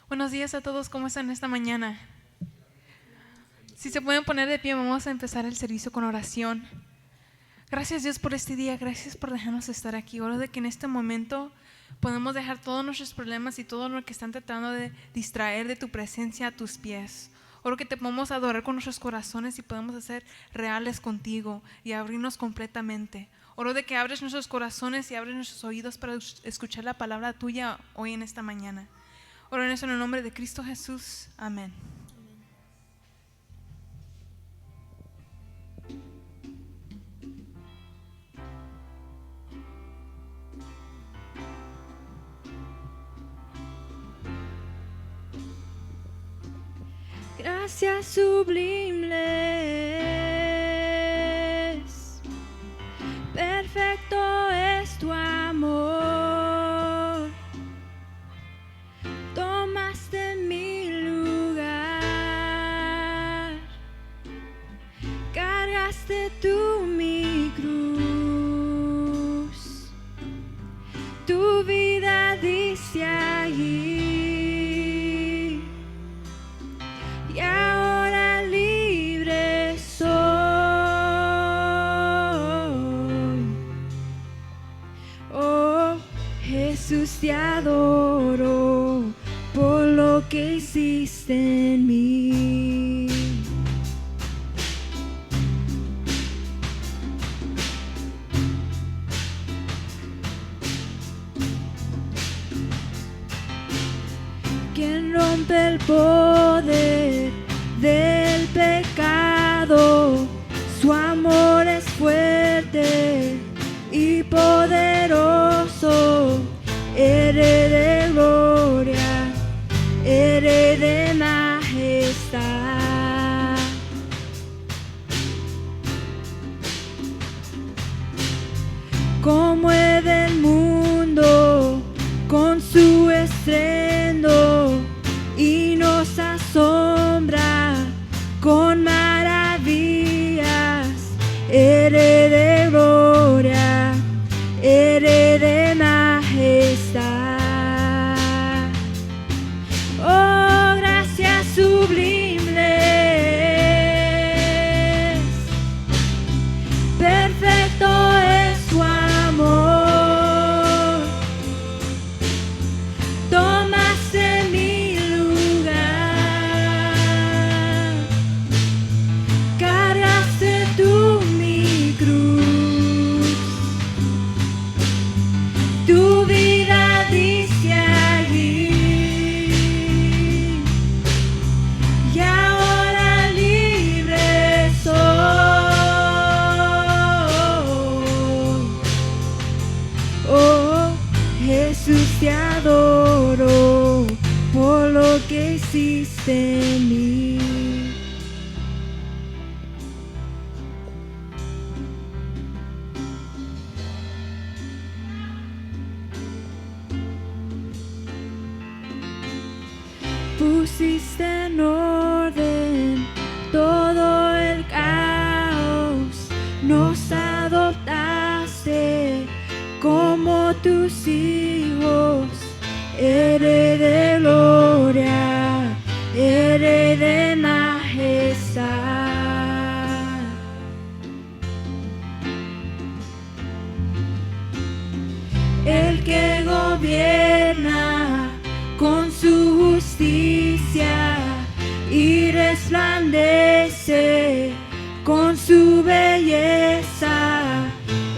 Buenos días a todos, ¿cómo están esta mañana? Si se pueden poner de pie, vamos a empezar el servicio con oración. Gracias Dios por este día, gracias por dejarnos estar aquí. Oro de que en este momento podemos dejar todos nuestros problemas y todo lo que están tratando de distraer de tu presencia a tus pies. Oro que te podamos adorar con nuestros corazones y podamos hacer reales contigo y abrirnos completamente. Oro de que abres nuestros corazones y abres nuestros oídos para escuchar la palabra tuya hoy en esta mañana. Oro en eso en el nombre de Cristo Jesús. Amén. Gracias sublimes, perfecto es tu amor. Tomaste mi lugar, cargaste tú mi cruz, tu vida diste allí. Y ahora libre soy. Oh, Jesús, te adoro por lo que hiciste en mí. Quien rompe el poder del pecado, su amor es fuerte y poderoso. Eres de gloria, eres de majestad. Conmueve el mundo con su estruendo y nos asombra con maravillas. Eres de gloria, eres de majestad. Oh, gracias sublimes, perfecto es tu amor. Tomaste mi lugar, cargaste tú mi cruz, tu vida diste allí. Y ahora libre soy. Oh, Jesús, te adoro por lo que hiciste en mí. Pusiste en orden todo el caos, nos adoptaste como tus hijos. Eres de gloria, eres de majestad. El que gobierna con su justicia y resplandece con su belleza.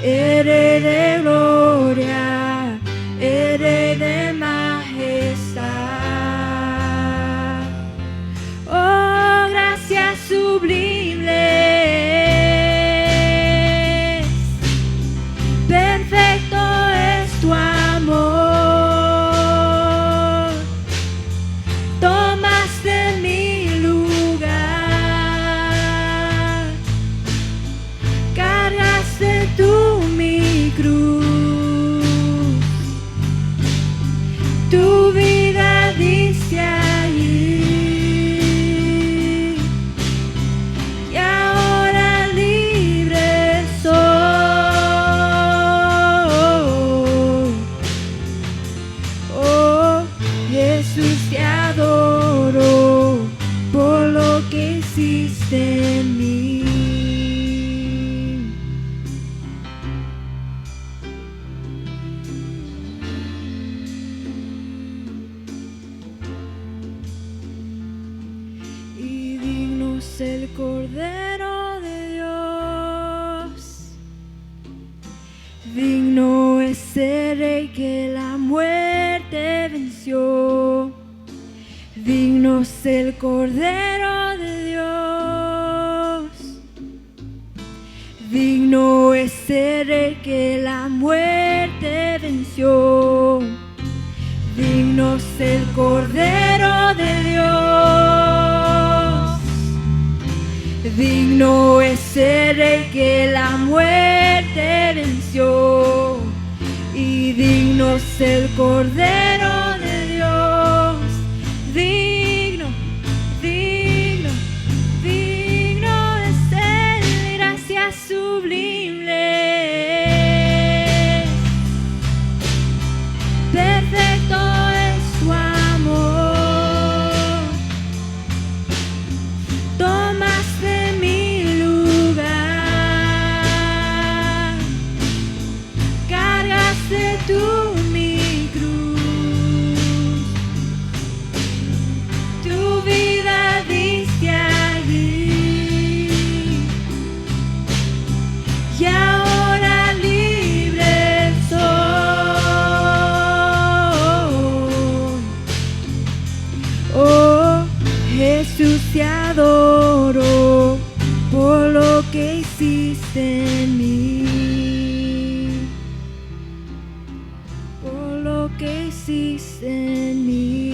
Eres de gloria, eres de majestad. Oh, gracias sublimes, perfecto es tu amor. Tomaste mi lugar, el Cordero de Dios. Digno es el Rey que la muerte venció. Digno es el Cordero de Dios. Digno es el Rey que la muerte venció. Digno es el Cordero de Dios. Digno es el Rey que la muerte venció. Y digno es el Cordero de Dios. Digno, digno, digno es Él, gracias sublimes. Perfecto es tu amor. Tomaste mi lugar. Cargaste tú mi cruz. Tu vida diste allí. Y ahora libre soy. Oh, Jesús, te adoro por lo que hiciste en mí. Por lo que hiciste en mí.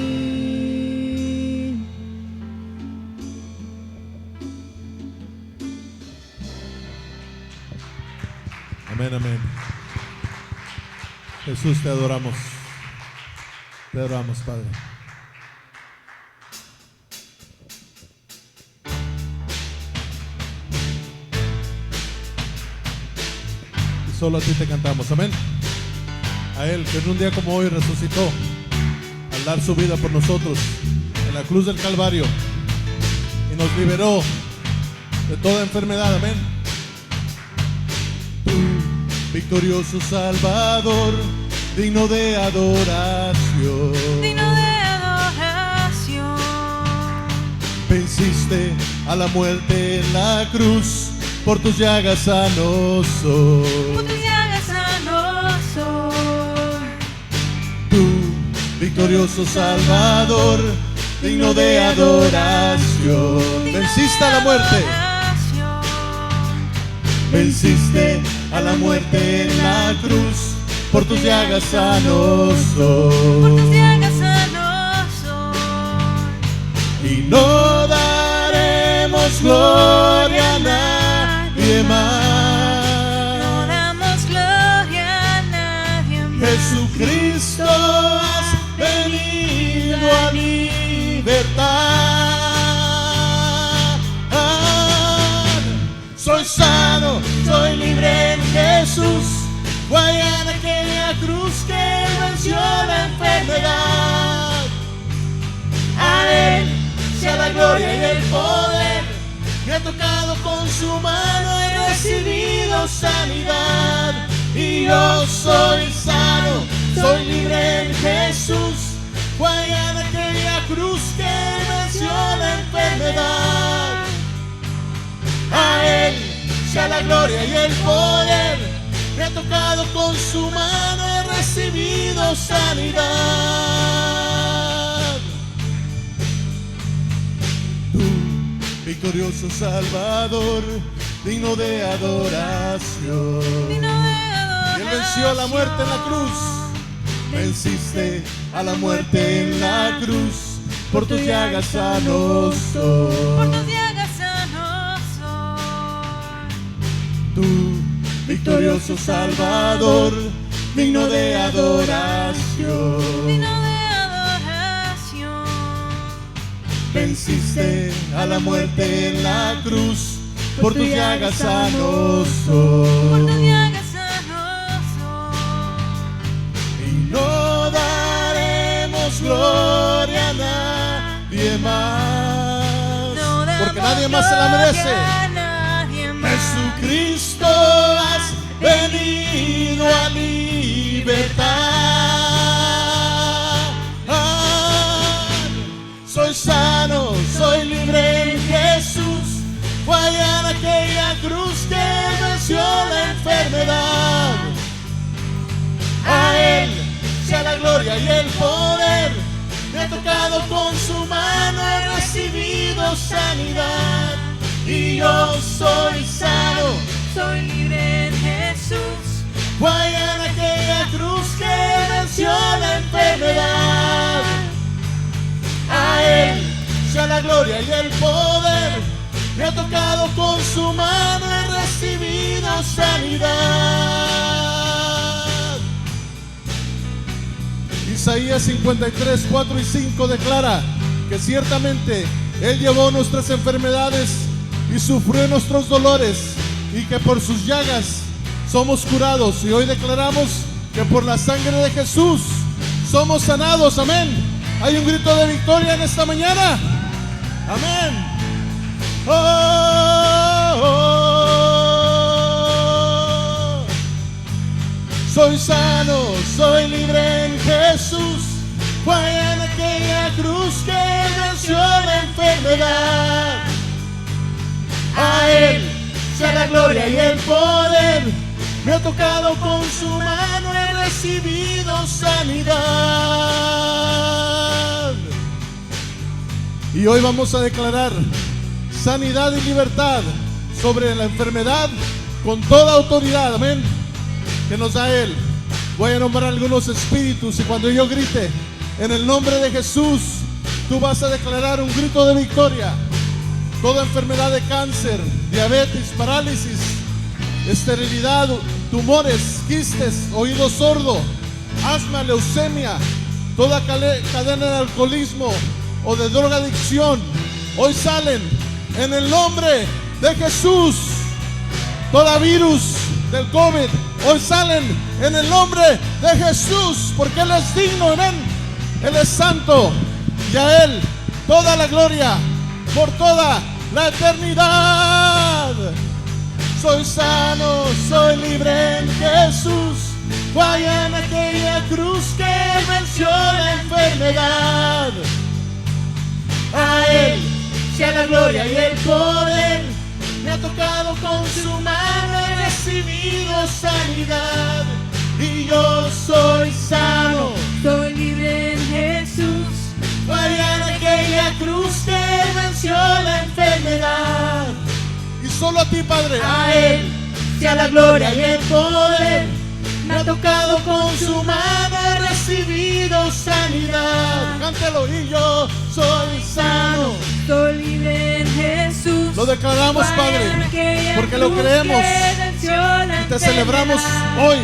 Amén, amén. Jesús, te adoramos. Te adoramos, Padre. Y solo a ti te cantamos, amén. A Él que en un día como hoy resucitó al dar su vida por nosotros en la cruz del Calvario y nos liberó de toda enfermedad, amén. Tú, victorioso Salvador, digno de adoración, Digno de adoración. venciste a la muerte en la cruz, por tus llagas sanos soy. Por tus llagas sano soy. Tú, victorioso Salvador, digno de adoración, venciste a la muerte, venciste a la muerte en la cruz, por tus llagas sanos Por tus soy. llagas sano soy. Y no daremos gloria a nadie No más. damos gloria a nadie más. Jesucristo, has venido a libertar. Soy sano, soy libre en Jesús. Guayana aquella cruz que venció la enfermedad. A Él sea la gloria y el poder. Me ha tocado con su mano, he recibido sanidad. Y yo soy sano, soy libre en Jesús. Guayana aquella cruz que venció la enfermedad. A Él sea la gloria y el poder. Me ha tocado con su mano, he recibido sanidad. Tú, victorioso Salvador, digno de adoración. Digno de Y Él venció la muerte en la cruz. Venciste a la muerte en la cruz, por tus llagas sanos Por soy. tus llagas sano soy. Tú, victorioso Salvador, digno de adoración. Digno de adoración. Venciste a la muerte en la cruz, por tus llagas sanos soy. Por tus llagas sano soy. Y no daremos gloria a nadie más, No damos porque nadie más se la merece. gloria a nadie más. Jesucristo, has venido a libertar. Soy sano, soy libre en Jesús. gloria y el poder. Me ha tocado con su mano, he recibido sanidad. Y yo soy sano, soy libre en Jesús. fue en aquella cruz que venció la enfermedad. A Él sea la gloria y el poder. Me ha tocado con su mano, he recibido sanidad. Isaías 53, 4 y 5 declara que ciertamente Él llevó nuestras enfermedades y sufrió nuestros dolores, y que por sus llagas somos curados. Y hoy declaramos que por la sangre de Jesús somos sanados. Amén. Hay un grito de victoria en esta mañana. Amén. Oh, oh. Soy sano, soy libre en Jesús. Fue en aquella cruz que venció la enfermedad. A Él sea la gloria y el poder. Me ha tocado con su mano, he recibido sanidad. Y hoy vamos a declarar sanidad y libertad sobre la enfermedad con toda autoridad, amén, que nos da Él. Voy a nombrar algunos espíritus y cuando yo grite en el nombre de Jesús, tú vas a declarar un grito de victoria. Toda enfermedad de cáncer, diabetes, parálisis, esterilidad, tumores, quistes, oído sordo, asma, leucemia, toda cadena de alcoholismo o de drogadicción, hoy salen en el nombre de Jesús. Toda virus del COVID, hoy salen en el nombre de Jesús, porque Él es digno, amén. Él es santo y a Él toda la gloria por toda la eternidad. Soy sano, soy libre en Jesús. Fue en aquella cruz que venció la enfermedad. A Él sea la gloria y el poder. Me ha tocado con su mano, he recibido sanidad. Y yo soy sano, Soy libre en Jesús. fue en aquella cruz que venció la enfermedad. Y solo a ti, Padre, A Él sea la gloria y el poder. me ha tocado con su mano, he recibido sanidad. Cántalo. Y yo soy sano. Soy libre en Jesús. Lo declaramos, Padre, porque lo creemos y te celebramos hoy.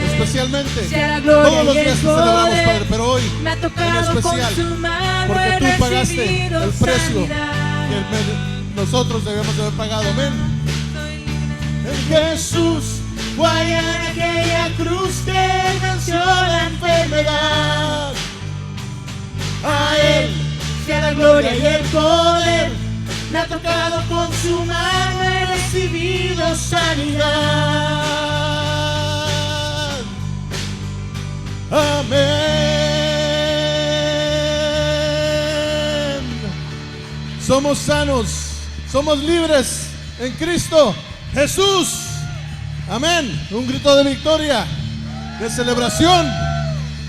Especialmente todos los días te celebramos, Padre, pero hoy me ha en tocado especial, con su mano, porque he tú pagaste recibido el precio sanidad. que nosotros debemos haber pagado. Amén. En Jesús fue en aquella cruz que venció la enfermedad. A Él sea la gloria y el poder. Me ha tocado con su mano, he recibido sanidad. Amén. Somos sanos, somos libres en Cristo Jesús. Amén. Un grito de victoria, de celebración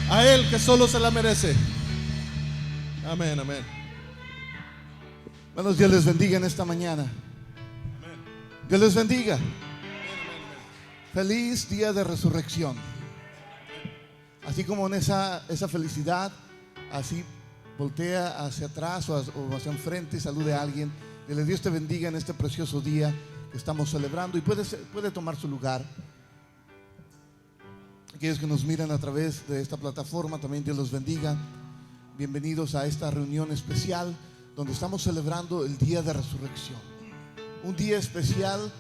a Él que solo se la merece. Amén, amén. Buenos días, les bendiga en esta mañana. Dios les bendiga. Feliz día de resurrección. Así como en esa felicidad, así voltea hacia atrás o hacia enfrente y salude a alguien. Dile: Dios te bendiga en este precioso día que estamos celebrando. Y puede tomar su lugar. Aquellos que nos miran a través de esta plataforma, también Dios los bendiga. Bienvenidos a esta reunión especial donde estamos celebrando el día de resurrección. Un día especial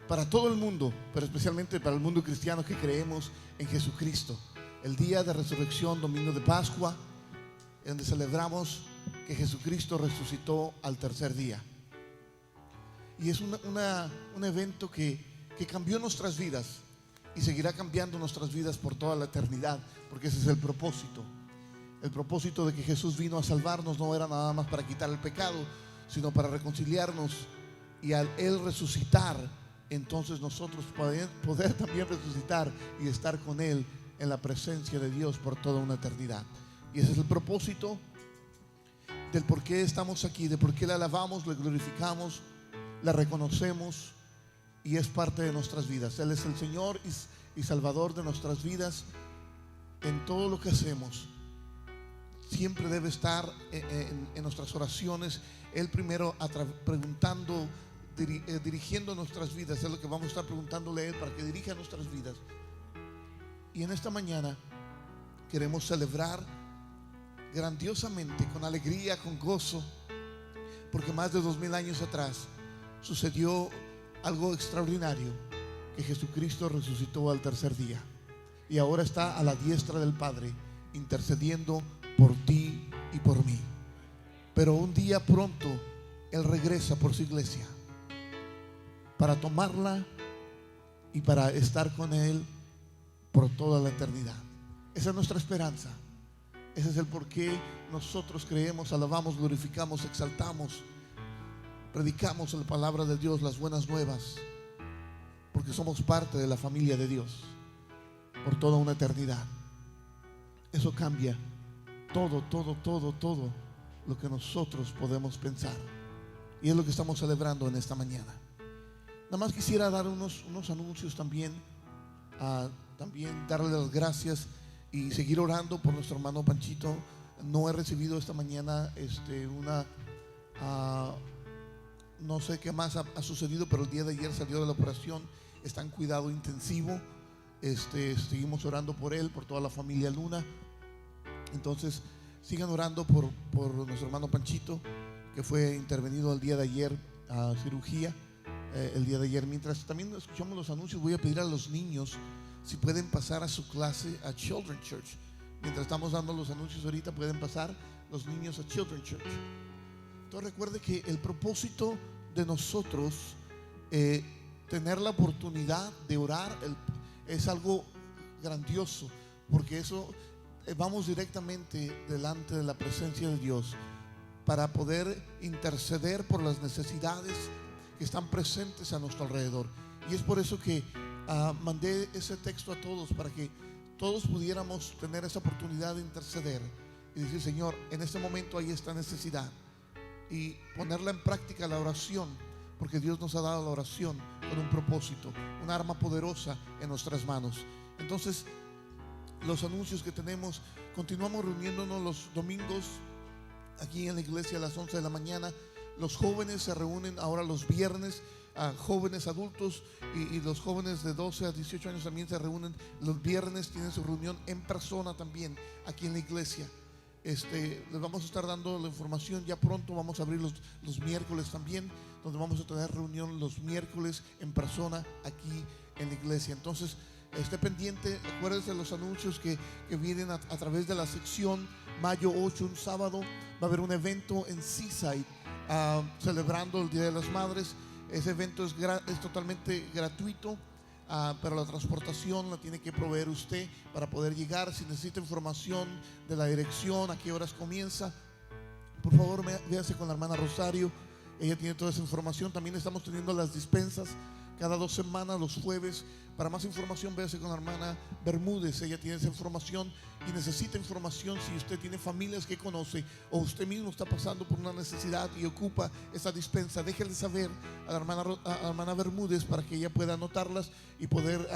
para todo el mundo, pero especialmente para el mundo cristiano que creemos en Jesucristo. El día de resurrección, domingo de Pascua, donde celebramos que Jesucristo resucitó al tercer día. Y es un evento que cambió nuestras vidas y seguirá cambiando nuestras vidas por toda la eternidad, porque ese es el propósito. El propósito de que Jesús vino a salvarnos no era nada más para quitar el pecado, sino para reconciliarnos. Y al Él resucitar, entonces nosotros poder también resucitar y estar con Él en la presencia de Dios por toda una eternidad. Y ese es el propósito del por qué estamos aquí, de por qué le alabamos, le glorificamos, le reconocemos, y es parte de nuestras vidas. Él es el Señor y Salvador de nuestras vidas. En todo lo que hacemos siempre debe estar en nuestras oraciones Él primero preguntando, dirigiendo nuestras vidas. Es lo que vamos a estar preguntándole a Él para que dirija nuestras vidas. Y en esta mañana queremos celebrar grandiosamente, con alegría, con gozo, porque más de 2000 años atrás sucedió algo extraordinario, que Jesucristo resucitó al tercer día y ahora está a la diestra del Padre intercediendo por ti y por mí. Pero un día pronto Él regresa por su iglesia para tomarla y para estar con Él por toda la eternidad. Esa es nuestra esperanza. Ese es el por qué nosotros creemos, alabamos, glorificamos, exaltamos, predicamos la palabra de Dios, las buenas nuevas, porque somos parte de la familia de Dios por toda una eternidad. Eso cambia todo lo que nosotros podemos pensar, y es lo que estamos celebrando en esta mañana. Nada más quisiera dar unos anuncios también, también darle las gracias y seguir orando por nuestro hermano Panchito. No he recibido esta mañana no sé qué más ha sucedido, pero el día de ayer salió de la operación, está en cuidado intensivo. Seguimos orando por él, por toda la familia Luna. Entonces sigan orando por nuestro hermano Panchito, que fue intervenido el día de ayer a cirugía, el día de ayer. Mientras también escuchamos los anuncios, voy a pedir a los niños si pueden pasar a su clase a Children's Church. Mientras estamos dando los anuncios ahorita, pueden pasar los niños a Children's Church. Entonces recuerde que el propósito de nosotros, tener la oportunidad de orar, es algo grandioso, porque eso vamos directamente delante de la presencia de Dios para poder interceder por las necesidades que están presentes a nuestro alrededor. Y es por eso que mandé ese texto a todos, para que todos pudiéramos tener esa oportunidad de interceder y decir: Señor, en este momento hay esta necesidad, y ponerla en práctica, la oración, porque Dios nos ha dado la oración con un propósito, un arma poderosa en nuestras manos. Entonces, los anuncios que tenemos: continuamos reuniéndonos los domingos aquí en la iglesia a las 11 de la mañana. Los jóvenes se reúnen ahora los viernes, jóvenes adultos y los jóvenes de 12 a 18 años también se reúnen los viernes, tienen su reunión en persona también aquí en la iglesia. Les vamos a estar dando la información. Ya pronto vamos a abrir los miércoles también, donde vamos a tener reunión los miércoles en persona aquí en la iglesia. Entonces, esté pendiente, acuérdese de los anuncios que vienen a través de la sección. Mayo 8, un sábado, va a haber un evento en Seaside, celebrando el Día de las Madres. Ese evento es totalmente gratuito, pero la transportación la tiene que proveer usted para poder llegar. Si necesita información de la dirección, a qué horas comienza, por favor véase con la hermana Rosario, ella tiene toda esa información. También estamos teniendo las dispensas cada 2 semanas, los jueves. Para más información, véase con la hermana Bermúdez, ella tiene esa información. Y necesita información, si usted tiene familias que conoce, o usted mismo está pasando por una necesidad y ocupa esa dispensa, déjele saber a la hermana Bermúdez, para que ella pueda anotarlas y poder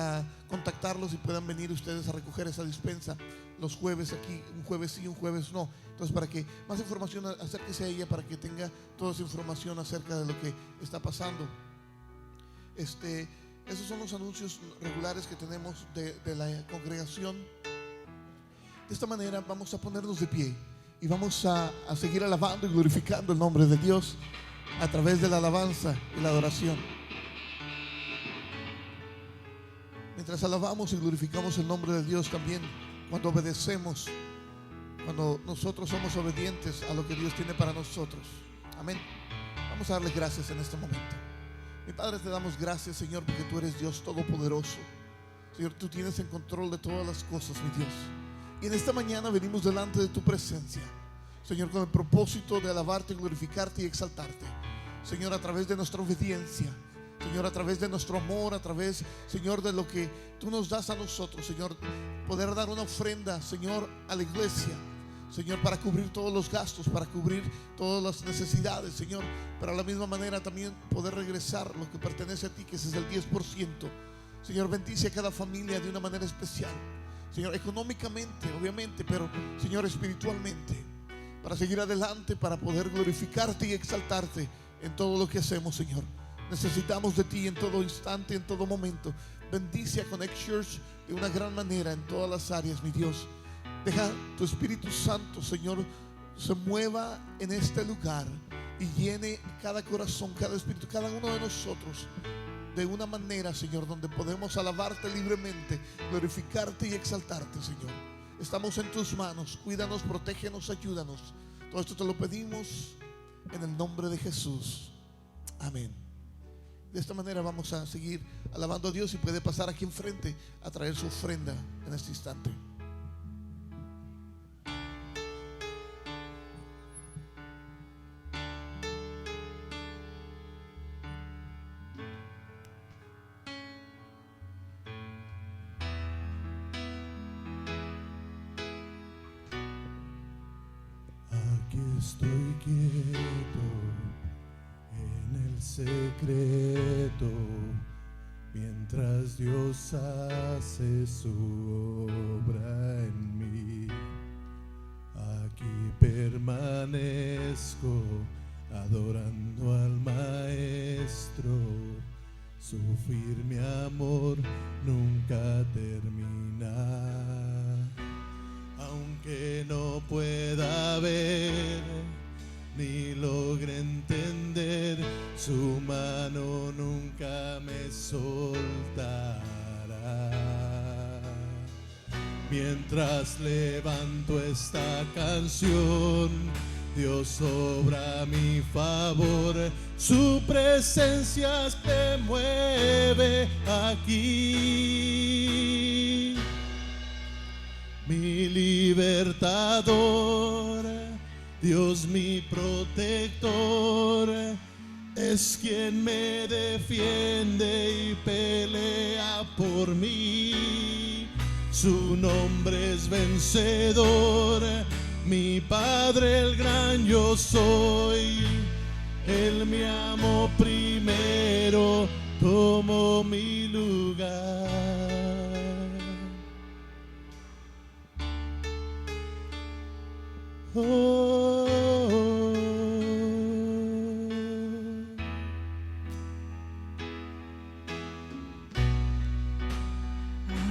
contactarlos, y puedan venir ustedes a recoger esa dispensa los jueves aquí, un jueves sí, un jueves no. Entonces, para que más información, acérquese a ella para que tenga toda esa información acerca de lo que está pasando. Esos son los anuncios regulares que tenemos de la congregación. De esta manera vamos a ponernos de pie y vamos a seguir alabando y glorificando el nombre de Dios a través de la alabanza y la adoración. Mientras alabamos y glorificamos el nombre de Dios, también cuando obedecemos, cuando nosotros somos obedientes a lo que Dios tiene para nosotros. Amén. Vamos a darle gracias en este momento. Mi Padre, te damos gracias, Señor, porque tú eres Dios todopoderoso. Señor, tú tienes en control de todas las cosas, mi Dios. Y en esta mañana venimos delante de tu presencia, Señor, con el propósito de alabarte, glorificarte y exaltarte. Señor, a través de nuestra obediencia, Señor, a través de nuestro amor, a través, Señor, de lo que tú nos das a nosotros, Señor, poder dar una ofrenda, Señor, a la iglesia, Señor, para cubrir todos los gastos, para cubrir todas las necesidades, Señor, pero a la misma manera también poder regresar lo que pertenece a ti, que ese es el 10%. Señor, bendice a cada familia de una manera especial, Señor, económicamente, obviamente, pero, Señor, espiritualmente, para seguir adelante, para poder glorificarte y exaltarte en todo lo que hacemos, Señor. Necesitamos de ti en todo instante, en todo momento. Bendice a Connect Church de una gran manera en todas las áreas, mi Dios. Deja tu Espíritu Santo, Señor, se mueva en este lugar y llene cada corazón, cada espíritu, cada uno de nosotros de una manera, Señor, donde podemos alabarte libremente, glorificarte y exaltarte, Señor. Estamos en tus manos. Cuídanos, protégenos, ayúdanos. Todo esto te lo pedimos en el nombre de Jesús. Amén. De esta manera vamos a seguir alabando a Dios, y puede pasar aquí enfrente a traer su ofrenda en este instante. Aquí estoy quieto en el secreto, mientras Dios hace su obra en mí. Aquí permanezco adorando al Maestro, su firme amor nunca termina. Aunque no pueda ver ni logre entender, su mano nunca me soltará. Mientras levanto esta canción, Dios obra a mi favor, su presencia se mueve aquí. Mi libertador, Dios mi protector, es quien me defiende y pelea por mí. Su nombre es vencedor, mi Padre el gran yo soy. Él me amó primero, tomó mi lugar.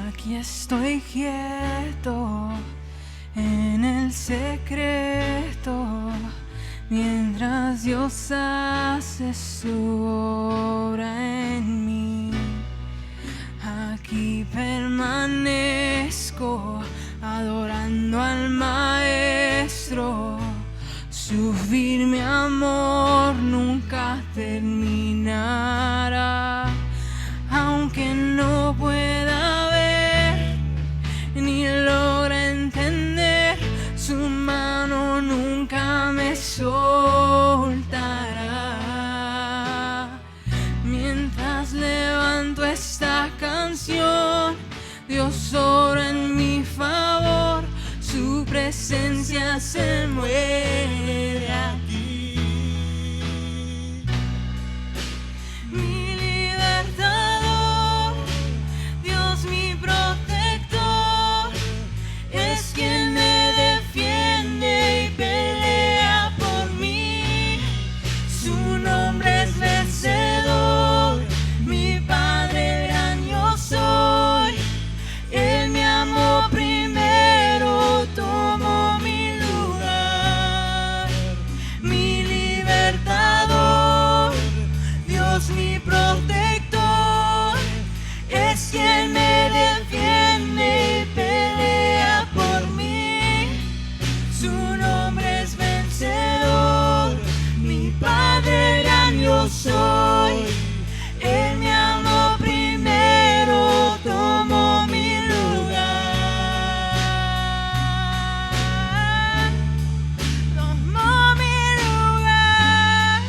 Aquí estoy quieto en el secreto, mientras Dios hace su obra en mí. Aquí permanezco adorando al Maestro, su firme amor nunca terminará. Aunque no pueda ver ni logra entender, su mano nunca me soltará. Mientras levanto esta canción, Dios obra en mi favor, su presencia se mueve aquí. Mi libertador, Dios mi protector, es quien me defiende y pelea por mí. Su nombre es vencedor, mi Padre gran yo soy. Él me amó primero, tomó mi lugar. Mi libertador, Dios mi protector, es quien me defiende y pelea por mí. Su nombre es vencedor, mi Padre gran yo soy. Él me amó primero, tomó mi lugar. Tomó mi lugar.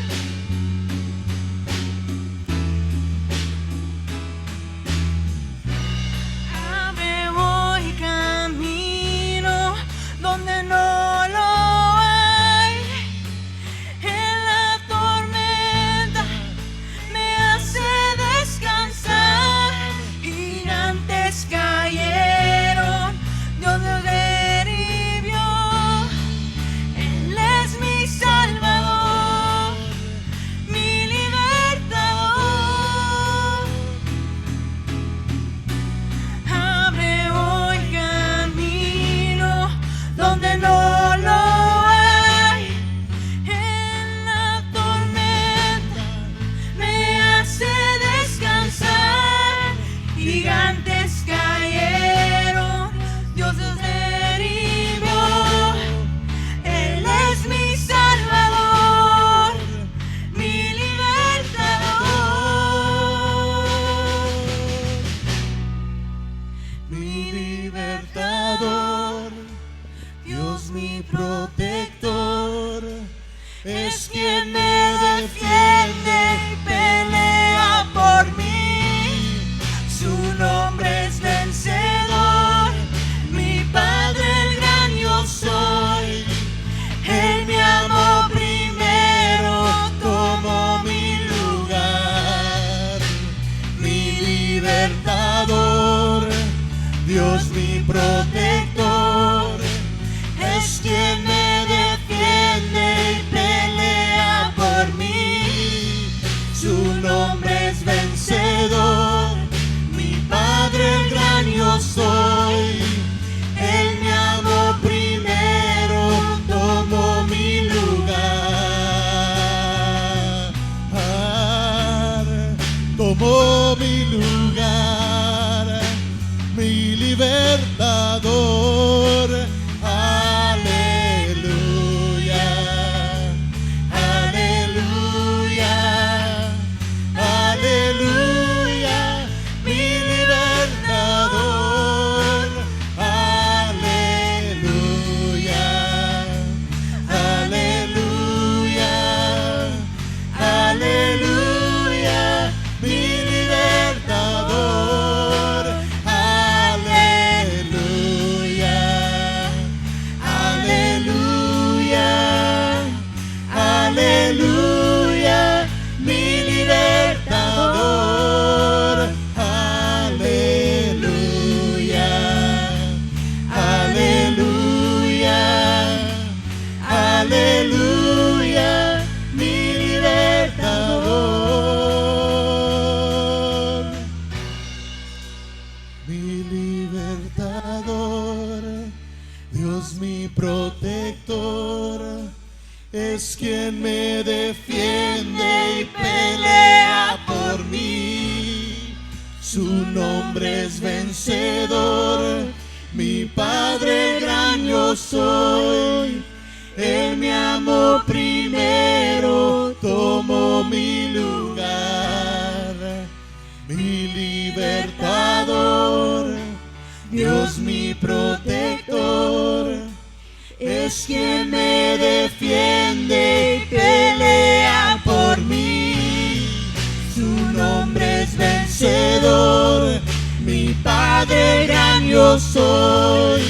protector, es quien me defiende y pelea por mí. Su nombre es vencedor, mi Padre el gran yo soy. Él me amó primero, tomó mi lugar, tomó mi lugar, mi libertador. Aleluya, aleluya, aleluya, mi libertador. Aleluya, aleluya, aleluya, mi libertador. Aleluya, aleluya, aleluya, mi libertador. Aleluya, aleluya, aleluya, mi libertador. Mi libertador, Dios mi protector, es quien me defiende y pelea por mí. Su nombre es vencedor, mi Padre el gran yo soy. Él me amó primero, tomó mi lugar, mi libertador, Dios mi protector, es quien me defiende y pelea por mí. Su nombre es vencedor, mi Padre gran yo soy.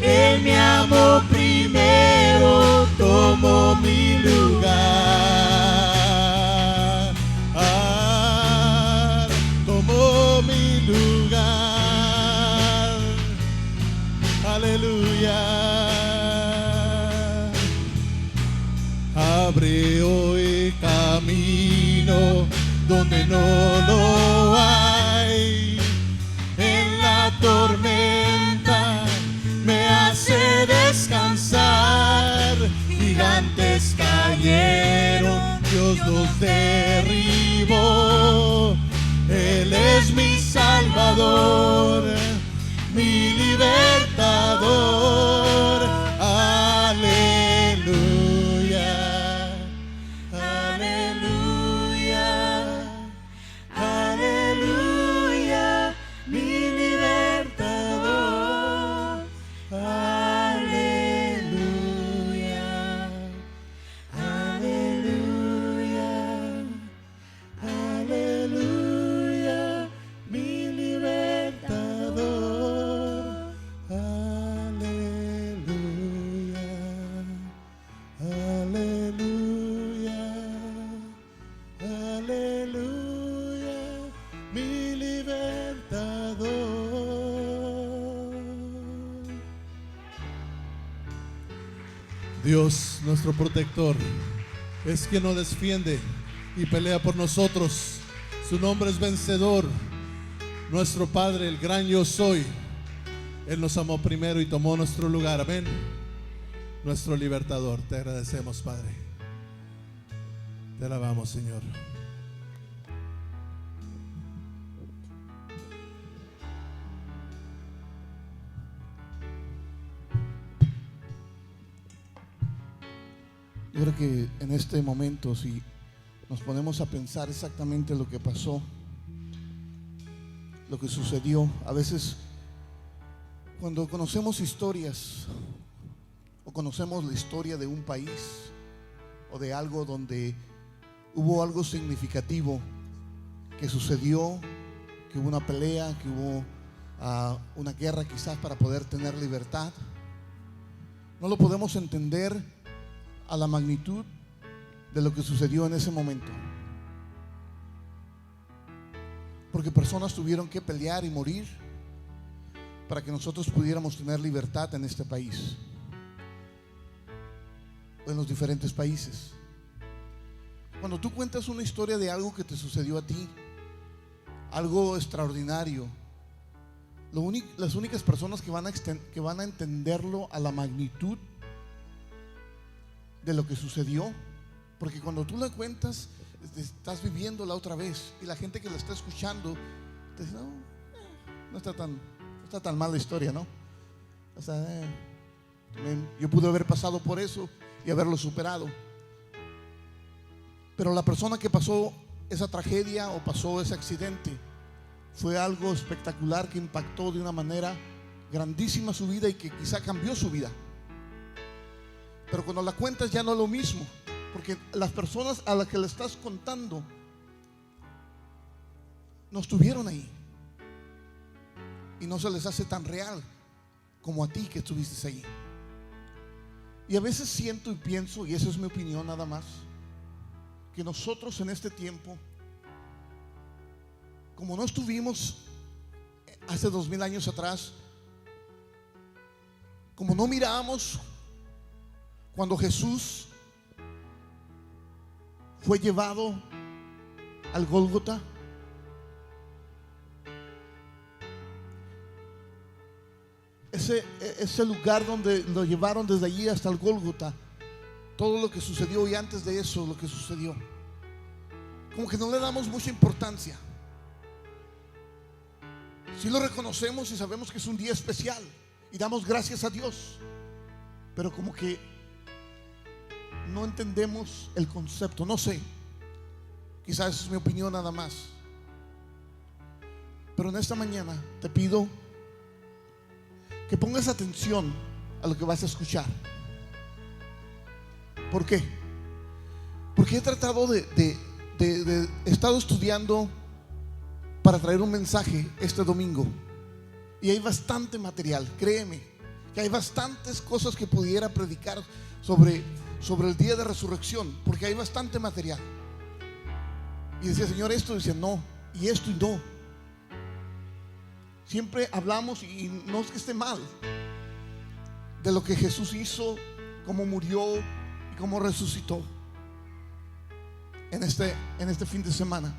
Él me amó primero, tomó mi lugar, tomó mi lugar. Aleluya. Abre hoy camino donde no lo hay. En la tormenta me hace descansar. Gigantes cayeron, Dios los derribó. Él es mi Salvador, mi libertador. Aleluya, aleluya, aleluya, mi libertador. Aleluya, aleluya, aleluya, mi libertador. Aleluya, aleluya, aleluya, mi libertador. Dios, nuestro protector, es quien nos defiende y pelea por nosotros. Su nombre es vencedor, nuestro Padre, el gran yo soy. Él nos amó primero y tomó nuestro lugar. Amén. Nuestro libertador. Te agradecemos, Padre. Te alabamos, Señor. Yo creo que en este momento, si nos ponemos a pensar exactamente lo que pasó, lo que sucedió, a veces cuando conocemos historias o conocemos la historia de un país o de algo donde hubo algo significativo que sucedió, que hubo una pelea, que hubo una guerra quizás para poder tener libertad, no lo podemos entender a la magnitud de lo que sucedió en ese momento, porque personas tuvieron que pelear y morir, para que nosotros pudiéramos tener libertad en este país o en los diferentes países. Cuando tú cuentas una historia de algo que te sucedió a ti, algo extraordinario, las únicas personas que van a entenderlo a la magnitud de lo que sucedió, porque cuando tú la cuentas, estás viviéndola otra vez, y la gente que la está escuchando te dice, no está tan mal la historia, ¿no? O sea, yo pude haber pasado por eso y haberlo superado. Pero la persona que pasó esa tragedia o pasó ese accidente fue algo espectacular que impactó de una manera grandísima su vida y que quizá cambió su vida. Pero cuando la cuentas ya no es lo mismo, porque las personas a las que le estás contando no estuvieron ahí y no se les hace tan real como a ti que estuviste ahí. Y a veces siento y pienso, y esa es mi opinión nada más, que nosotros en este tiempo, como no estuvimos hace 2000 años atrás, como no miramos cuando Jesús fue llevado al Gólgota, ese lugar donde lo llevaron desde allí hasta el Gólgota, todo lo que sucedió y antes de eso lo que sucedió, como que no le damos mucha importancia. Sí lo reconocemos y sabemos que es un día especial y damos gracias a Dios, pero como que no entendemos el concepto. No sé, quizás es mi opinión nada más, pero en esta mañana te pido que pongas atención a lo que vas a escuchar. ¿Por qué? Porque he tratado he estado estudiando para traer un mensaje este domingo, y hay bastante material. Créeme que hay bastantes cosas que pudiera predicar sobre el día de resurrección, porque hay bastante material. Y decía, Señor, esto, dice no, y esto y no. Siempre hablamos, y no es que esté mal, de lo que Jesús hizo, cómo murió y cómo resucitó en este fin de semana.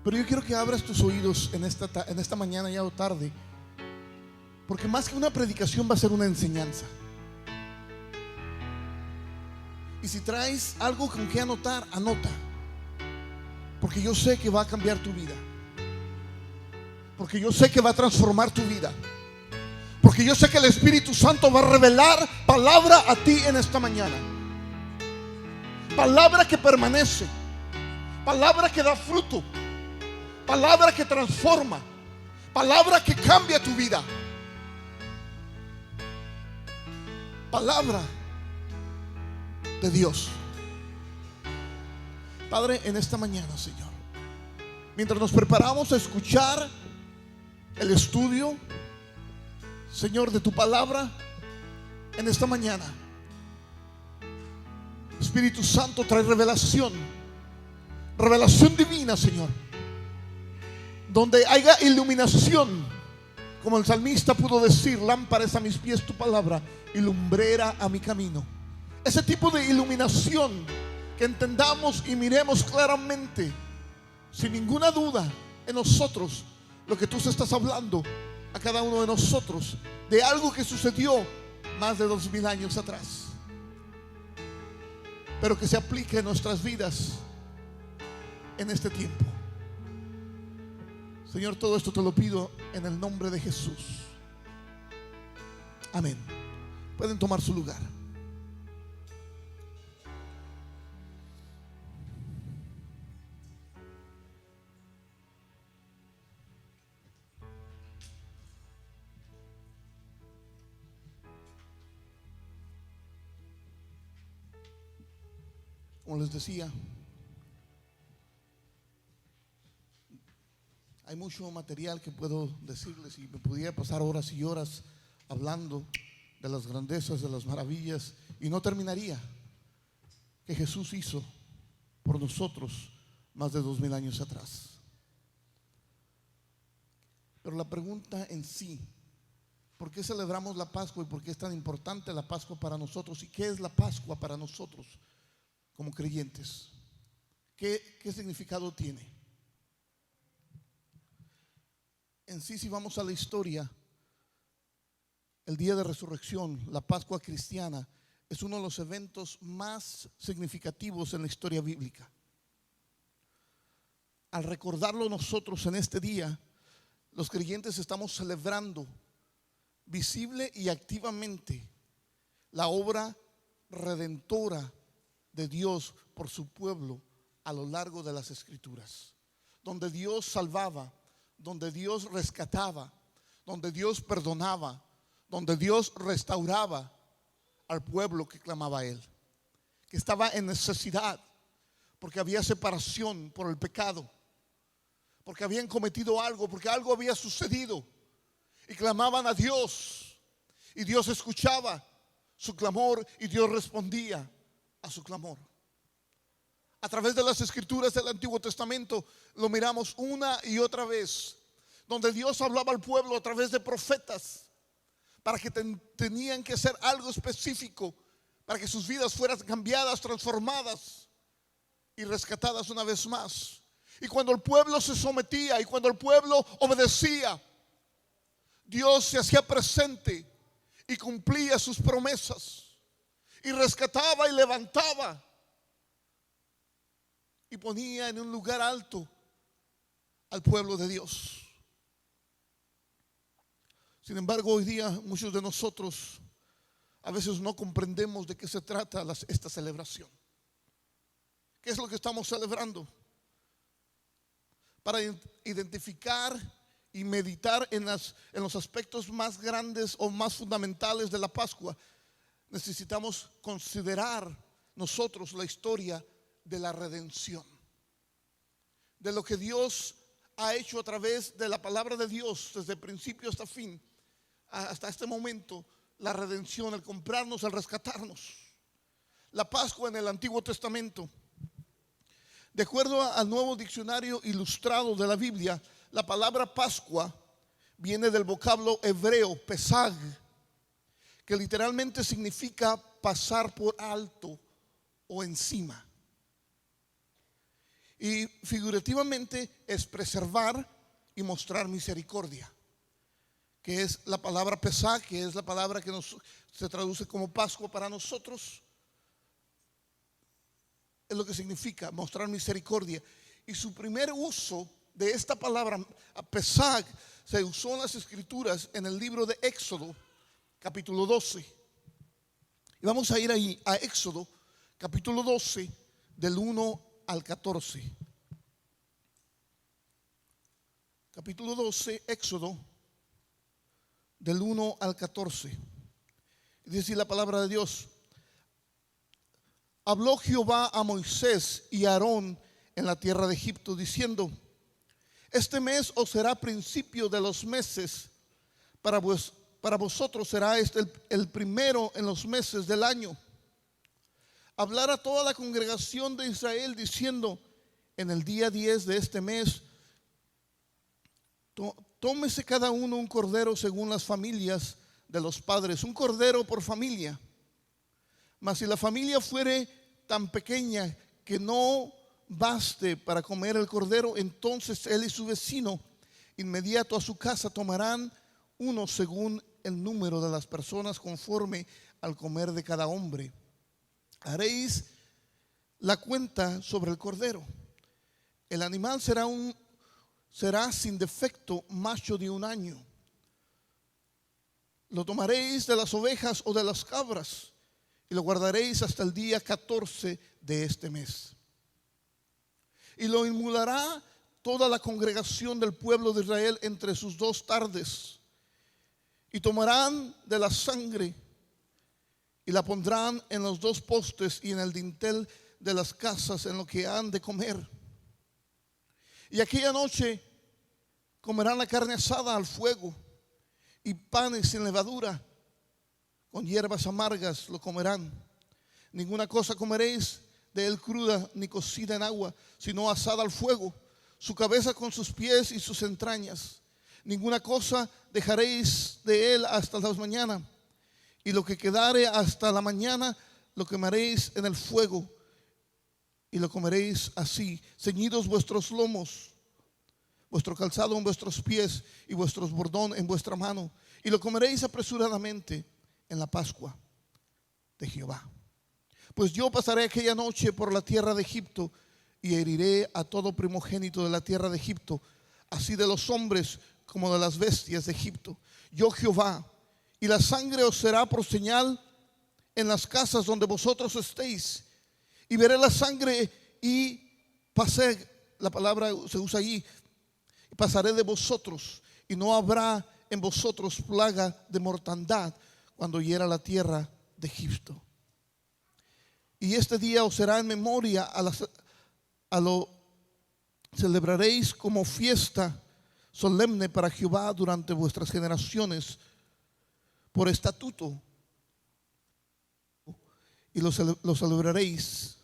Pero yo quiero que abras tus oídos en esta mañana ya o tarde, porque más que una predicación va a ser una enseñanza. Y si traes algo con que anotar, anota, porque yo sé que va a cambiar tu vida, porque yo sé que va a transformar tu vida, porque yo sé que el Espíritu Santo va a revelar palabra a ti en esta mañana, palabra que permanece, palabra que da fruto, palabra que transforma, palabra que cambia tu vida, palabra de Dios. Padre, en esta mañana, Señor, mientras nos preparamos a escuchar el estudio, Señor, de tu palabra en esta mañana, Espíritu Santo, trae revelación divina, Señor, donde haya iluminación, como el salmista pudo decir, lámpara es a mis pies tu palabra y lumbrera a mi camino. Ese tipo de iluminación, que entendamos y miremos claramente, sin ninguna duda, en nosotros lo que tú estás hablando a cada uno de nosotros, de algo que sucedió más de 2000 años atrás, pero que se aplique en nuestras vidas en este tiempo. Señor, todo esto te lo pido en el nombre de Jesús. Amén. Pueden tomar su lugar. Como les decía, hay mucho material que puedo decirles y me pudiera pasar horas y horas hablando de las grandezas, de las maravillas, y no terminaría, que Jesús hizo por nosotros más de 2000 años atrás. Pero la pregunta en sí ¿Por qué celebramos la Pascua y por qué es tan importante la Pascua para nosotros? ¿Y qué es la Pascua para nosotros como creyentes? ¿Qué significado tiene? En sí, si vamos a la historia, el día de resurrección, la Pascua cristiana, es uno de los eventos más significativos en la historia bíblica. Al recordarlo nosotros en este día, los creyentes estamos celebrando visible y activamente la obra redentora de Dios por su pueblo a lo largo de las Escrituras, donde Dios salvaba, donde Dios rescataba, donde Dios perdonaba, donde Dios restauraba al pueblo que clamaba a Él, que estaba en necesidad porque había separación por el pecado, porque habían cometido algo, porque algo había sucedido y clamaban a Dios, y Dios escuchaba su clamor y Dios respondía a su clamor. A través de las Escrituras del Antiguo Testamento lo miramos una y otra vez, donde Dios hablaba al pueblo a través de profetas para que tenían que hacer algo específico, para que sus vidas fueran cambiadas, transformadas y rescatadas una vez más. Y cuando el pueblo se sometía y cuando el pueblo obedecía, Dios se hacía presente y cumplía sus promesas y rescataba y levantaba y ponía en un lugar alto al pueblo de Dios. Sin embargo, hoy día muchos de nosotros a veces no comprendemos de qué se trata esta celebración. ¿Qué es lo que estamos celebrando? Para identificar y meditar en los aspectos más grandes o más fundamentales de la Pascua, necesitamos considerar nosotros la historia de la redención, de lo que Dios ha hecho a través de la palabra de Dios desde principio hasta fin, hasta este momento. La redención, el comprarnos, el rescatarnos. La Pascua en el Antiguo Testamento, de acuerdo al Nuevo Diccionario Ilustrado de la Biblia, la palabra Pascua viene del vocablo hebreo Pesag, que literalmente significa pasar por alto o encima. Y figurativamente es preservar y mostrar misericordia, que es la palabra Pesaj, que es la palabra que se traduce como Pascua para nosotros. Es lo que significa mostrar misericordia. Y su primer uso de esta palabra Pesaj se usó en las Escrituras en el libro de Éxodo capítulo 12. Y vamos a ir ahí a Éxodo capítulo 12 del 1 al 14. Capítulo 12, Éxodo, del 1 al 14. Dice la palabra de Dios: habló Jehová a Moisés y a Aarón en la tierra de Egipto, diciendo: este mes os será principio de los meses, para vosotros será este el primero en los meses del año. Hablar a toda la congregación de Israel diciendo: en el día 10 de este mes tómese cada uno un cordero según las familias de los padres, un cordero por familia. Mas si la familia fuere tan pequeña que no baste para comer el cordero, entonces él y su vecino inmediato a su casa tomarán uno según el número de las personas, conforme al comer de cada hombre. Haréis la cuenta sobre el cordero. El animal será sin defecto, macho de 1 año. Lo tomaréis de las ovejas o de las cabras y lo guardaréis hasta el día 14 de este mes. Y lo inmolará toda la congregación del pueblo de Israel entre sus 2 tardes. Y tomarán de la sangre y la pondrán en los 2 postes y en el dintel de las casas en lo que han de comer. Y aquella noche comerán la carne asada al fuego y panes sin levadura, con hierbas amargas lo comerán. Ninguna cosa comeréis de él cruda ni cocida en agua, sino asada al fuego, su cabeza con sus pies y sus entrañas. Ninguna cosa dejaréis de él hasta la mañana. Y lo que quedare hasta la mañana lo quemaréis en el fuego y lo comeréis así. Ceñidos vuestros lomos, vuestro calzado en vuestros pies y vuestros bordón en vuestra mano. Y lo comeréis apresuradamente en la Pascua de Jehová. Pues yo pasaré aquella noche por la tierra de Egipto y heriré a todo primogénito de la tierra de Egipto, así de los hombres como de las bestias de Egipto. Yo Jehová. Y la sangre os será por señal en las casas donde vosotros estéis. Y veré la sangre y pasé, la palabra se usa allí, y pasaré de vosotros, y no habrá en vosotros plaga de mortandad cuando hiera la tierra de Egipto. Y este día os será en memoria, a lo celebraréis como fiesta solemne para Jehová durante vuestras generaciones, por estatuto, y lo celebraréis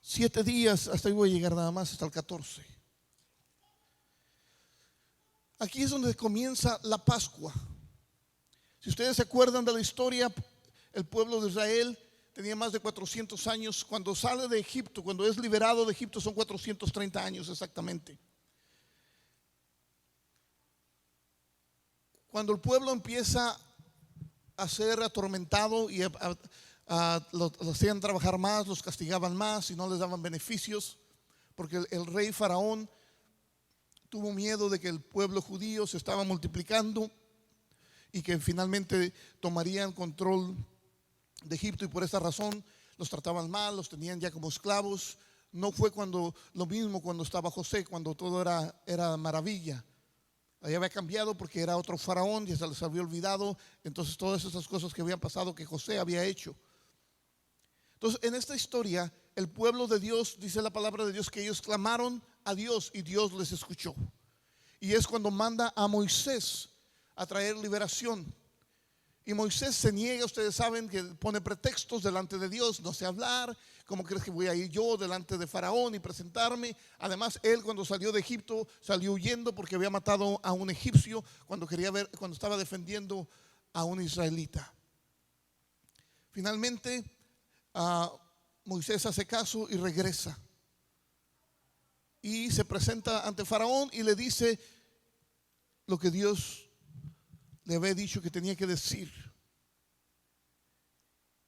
7 días. Hasta ahí voy a llegar nada más, hasta el 14. Aquí es donde comienza la Pascua. Si ustedes se acuerdan de la historia, el pueblo de Israel tenía más de 400 años. Cuando sale de Egipto, cuando es liberado de Egipto, son 430 años exactamente. Cuando el pueblo empieza a ser atormentado y los hacían trabajar más, los castigaban más y no les daban beneficios, porque el rey Faraón tuvo miedo de que el pueblo judío se estaba multiplicando y que finalmente tomarían control de Egipto, y por esa razón los trataban mal, los tenían ya como esclavos. No fue lo mismo cuando estaba José, cuando todo era maravilla. Ahí había cambiado porque era otro faraón, ya se les había olvidado entonces todas esas cosas que habían pasado que José había hecho. Entonces, en esta historia, el pueblo de Dios, dice la palabra de Dios, que ellos clamaron a Dios y Dios les escuchó. Y es cuando manda a Moisés a traer liberación. Y Moisés se niega, ustedes saben que pone pretextos delante de Dios: no sé hablar, ¿cómo crees que voy a ir yo delante de Faraón y presentarme? Además, él cuando salió de Egipto salió huyendo porque había matado a un egipcio cuando estaba defendiendo a un israelita. Finalmente Moisés hace caso y regresa y se presenta ante Faraón y le dice lo que Dios le había dicho que tenía que decir,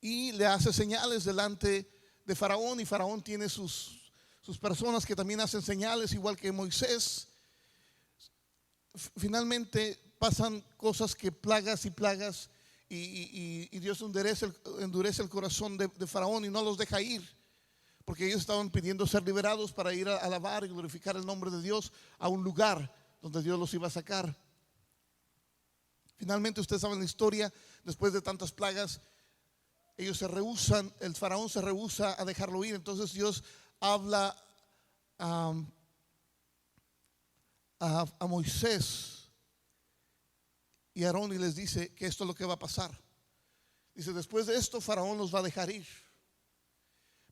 y le hace señales delante de Faraón, y Faraón tiene sus personas que también hacen señales igual que Moisés. Finalmente pasan cosas que plagas y plagas, y Dios endurece el corazón de Faraón y no los deja ir, porque ellos estaban pidiendo ser liberados para ir a alabar y glorificar el nombre de Dios a un lugar donde Dios los iba a sacar. Finalmente, ustedes saben la historia, después de tantas plagas, ellos se rehusan, el faraón se rehúsa a dejarlo ir. Entonces Dios habla a Moisés y a Aarón y les dice que esto es lo que va a pasar. Dice: después de esto Faraón los va a dejar ir,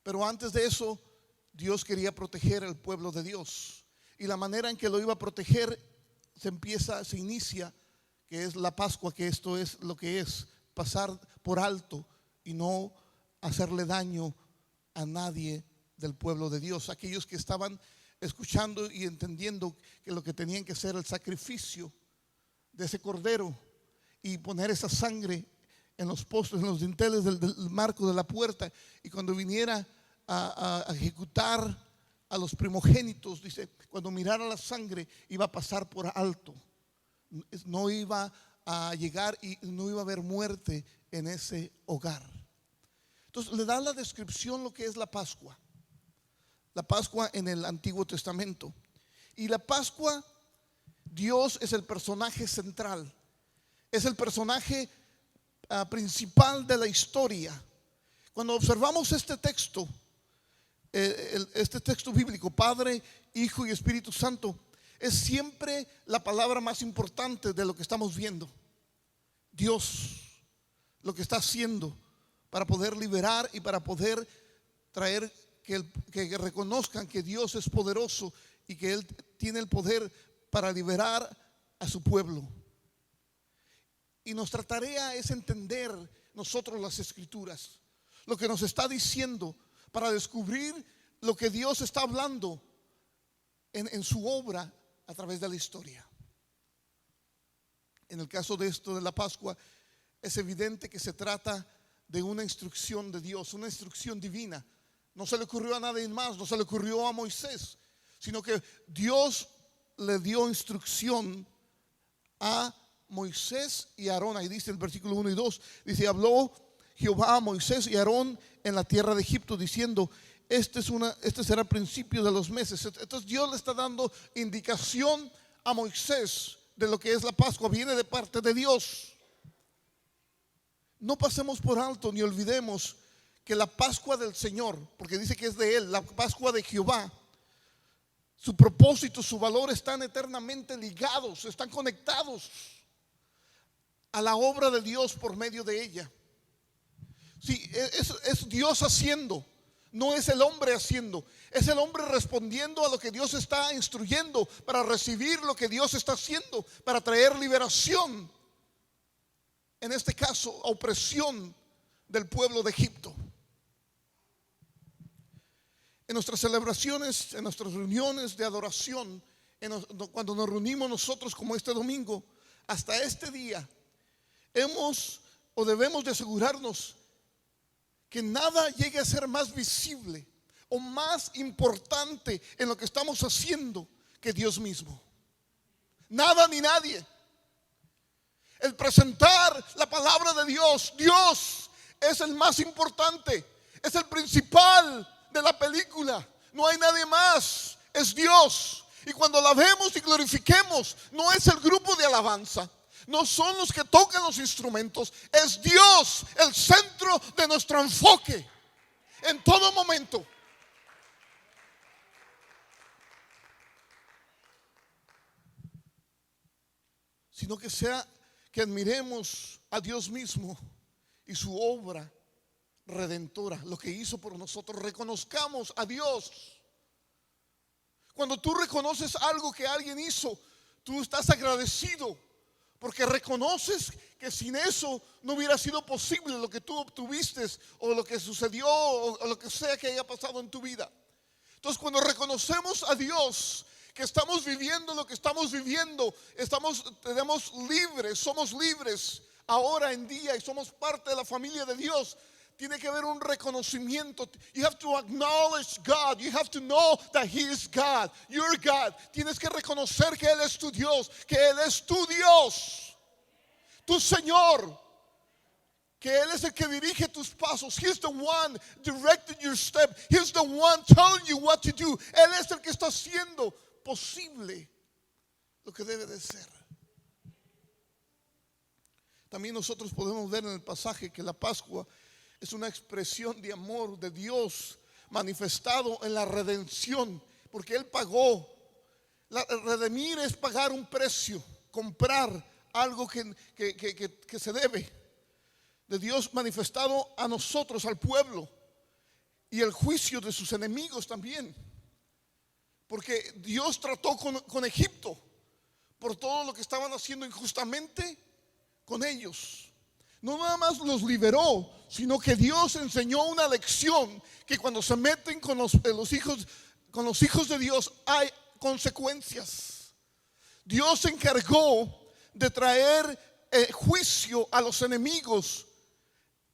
pero antes de eso Dios quería proteger al pueblo de Dios, y la manera en que lo iba a proteger se inicia, que es la Pascua, que esto es lo que es pasar por alto y no hacerle daño a nadie del pueblo de Dios. Aquellos que estaban escuchando y entendiendo que lo que tenían que hacer el sacrificio de ese cordero y poner esa sangre en los postes, en los dinteles del marco de la puerta, y cuando viniera a ejecutar a los primogénitos, dice, cuando mirara la sangre iba a pasar por alto, no iba a llegar y no iba a haber muerte en ese hogar. Entonces le da la descripción lo que es la Pascua. La Pascua en el Antiguo Testamento. Y la Pascua, Dios es el personaje central, es el personaje principal de la historia. Cuando observamos este texto bíblico, Padre, Hijo y Espíritu Santo, es siempre la palabra más importante de lo que estamos viendo. Dios, lo que está haciendo para poder liberar y para poder traer que reconozcan que Dios es poderoso y que Él tiene el poder para liberar a su pueblo. Y nuestra tarea es entender nosotros las Escrituras, lo que nos está diciendo, para descubrir lo que Dios está hablando en su obra a través de la historia. En el caso de esto de la Pascua, es evidente que se trata de una instrucción de Dios, una instrucción divina. No se le ocurrió a nadie más, no se le ocurrió a Moisés, sino que Dios le dio instrucción a Moisés y a Aarón. Ahí dice el versículo 1 y 2, dice: habló Jehová a Moisés y a Aarón en la tierra de Egipto, diciendo: este será el principio de los meses. Entonces Dios le está dando indicación a Moisés de lo que es la Pascua. Viene de parte de Dios. No pasemos por alto ni olvidemos que la Pascua del Señor, porque dice que es de Él, la Pascua de Jehová, su propósito, su valor están eternamente ligados, están conectados a la obra de Dios por medio de ella. Sí, es Dios haciendo, no es el hombre haciendo. Es el hombre respondiendo a lo que Dios está instruyendo para recibir lo que Dios está haciendo, para traer liberación, en este caso opresión del pueblo de Egipto. En nuestras celebraciones, en nuestras reuniones de adoración, cuando nos reunimos nosotros como este domingo, hasta este día, debemos de asegurarnos que nada llegue a ser más visible o más importante en lo que estamos haciendo que Dios mismo. Nada ni nadie. El presentar la palabra de Dios, Dios es el más importante, es el principal de la película. No hay nadie más, es Dios. Y cuando la vemos y glorifiquemos, no es el grupo de alabanza, no son los que tocan los instrumentos, es Dios el centro de nuestro enfoque en todo momento. Sino que sea que admiremos a Dios mismo y su obra redentora, lo que hizo por nosotros. Reconozcamos a Dios. Cuando tú reconoces algo que alguien hizo, tú estás agradecido, porque reconoces que sin eso no hubiera sido posible lo que tú obtuviste o lo que sucedió o lo que sea que haya pasado en tu vida. Entonces, cuando reconocemos a Dios, que estamos viviendo lo que estamos viviendo, tenemos libres, somos libres ahora en día y somos parte de la familia de Dios. Tiene que haber un reconocimiento. You have to acknowledge God. You have to know that He is God. You're God. Tienes que reconocer que Él es tu Dios, que Él es tu Dios, tu Señor, que Él es el que dirige tus pasos. He's the one directing your step. He's the one telling you what to do. Él es el que está haciendo posible lo que debe de ser. También nosotros podemos ver en el pasaje que la Pascua es una expresión de amor de Dios manifestado en la redención, porque Él pagó. Redimir es pagar un precio, comprar algo que se debe, de Dios manifestado a nosotros, al pueblo, y el juicio de sus enemigos también, porque Dios trató con Egipto por todo lo que estaban haciendo injustamente con ellos. No nada más los liberó, sino que Dios enseñó una lección, que cuando se meten con los hijos de Dios hay consecuencias. Dios se encargó de traer juicio a los enemigos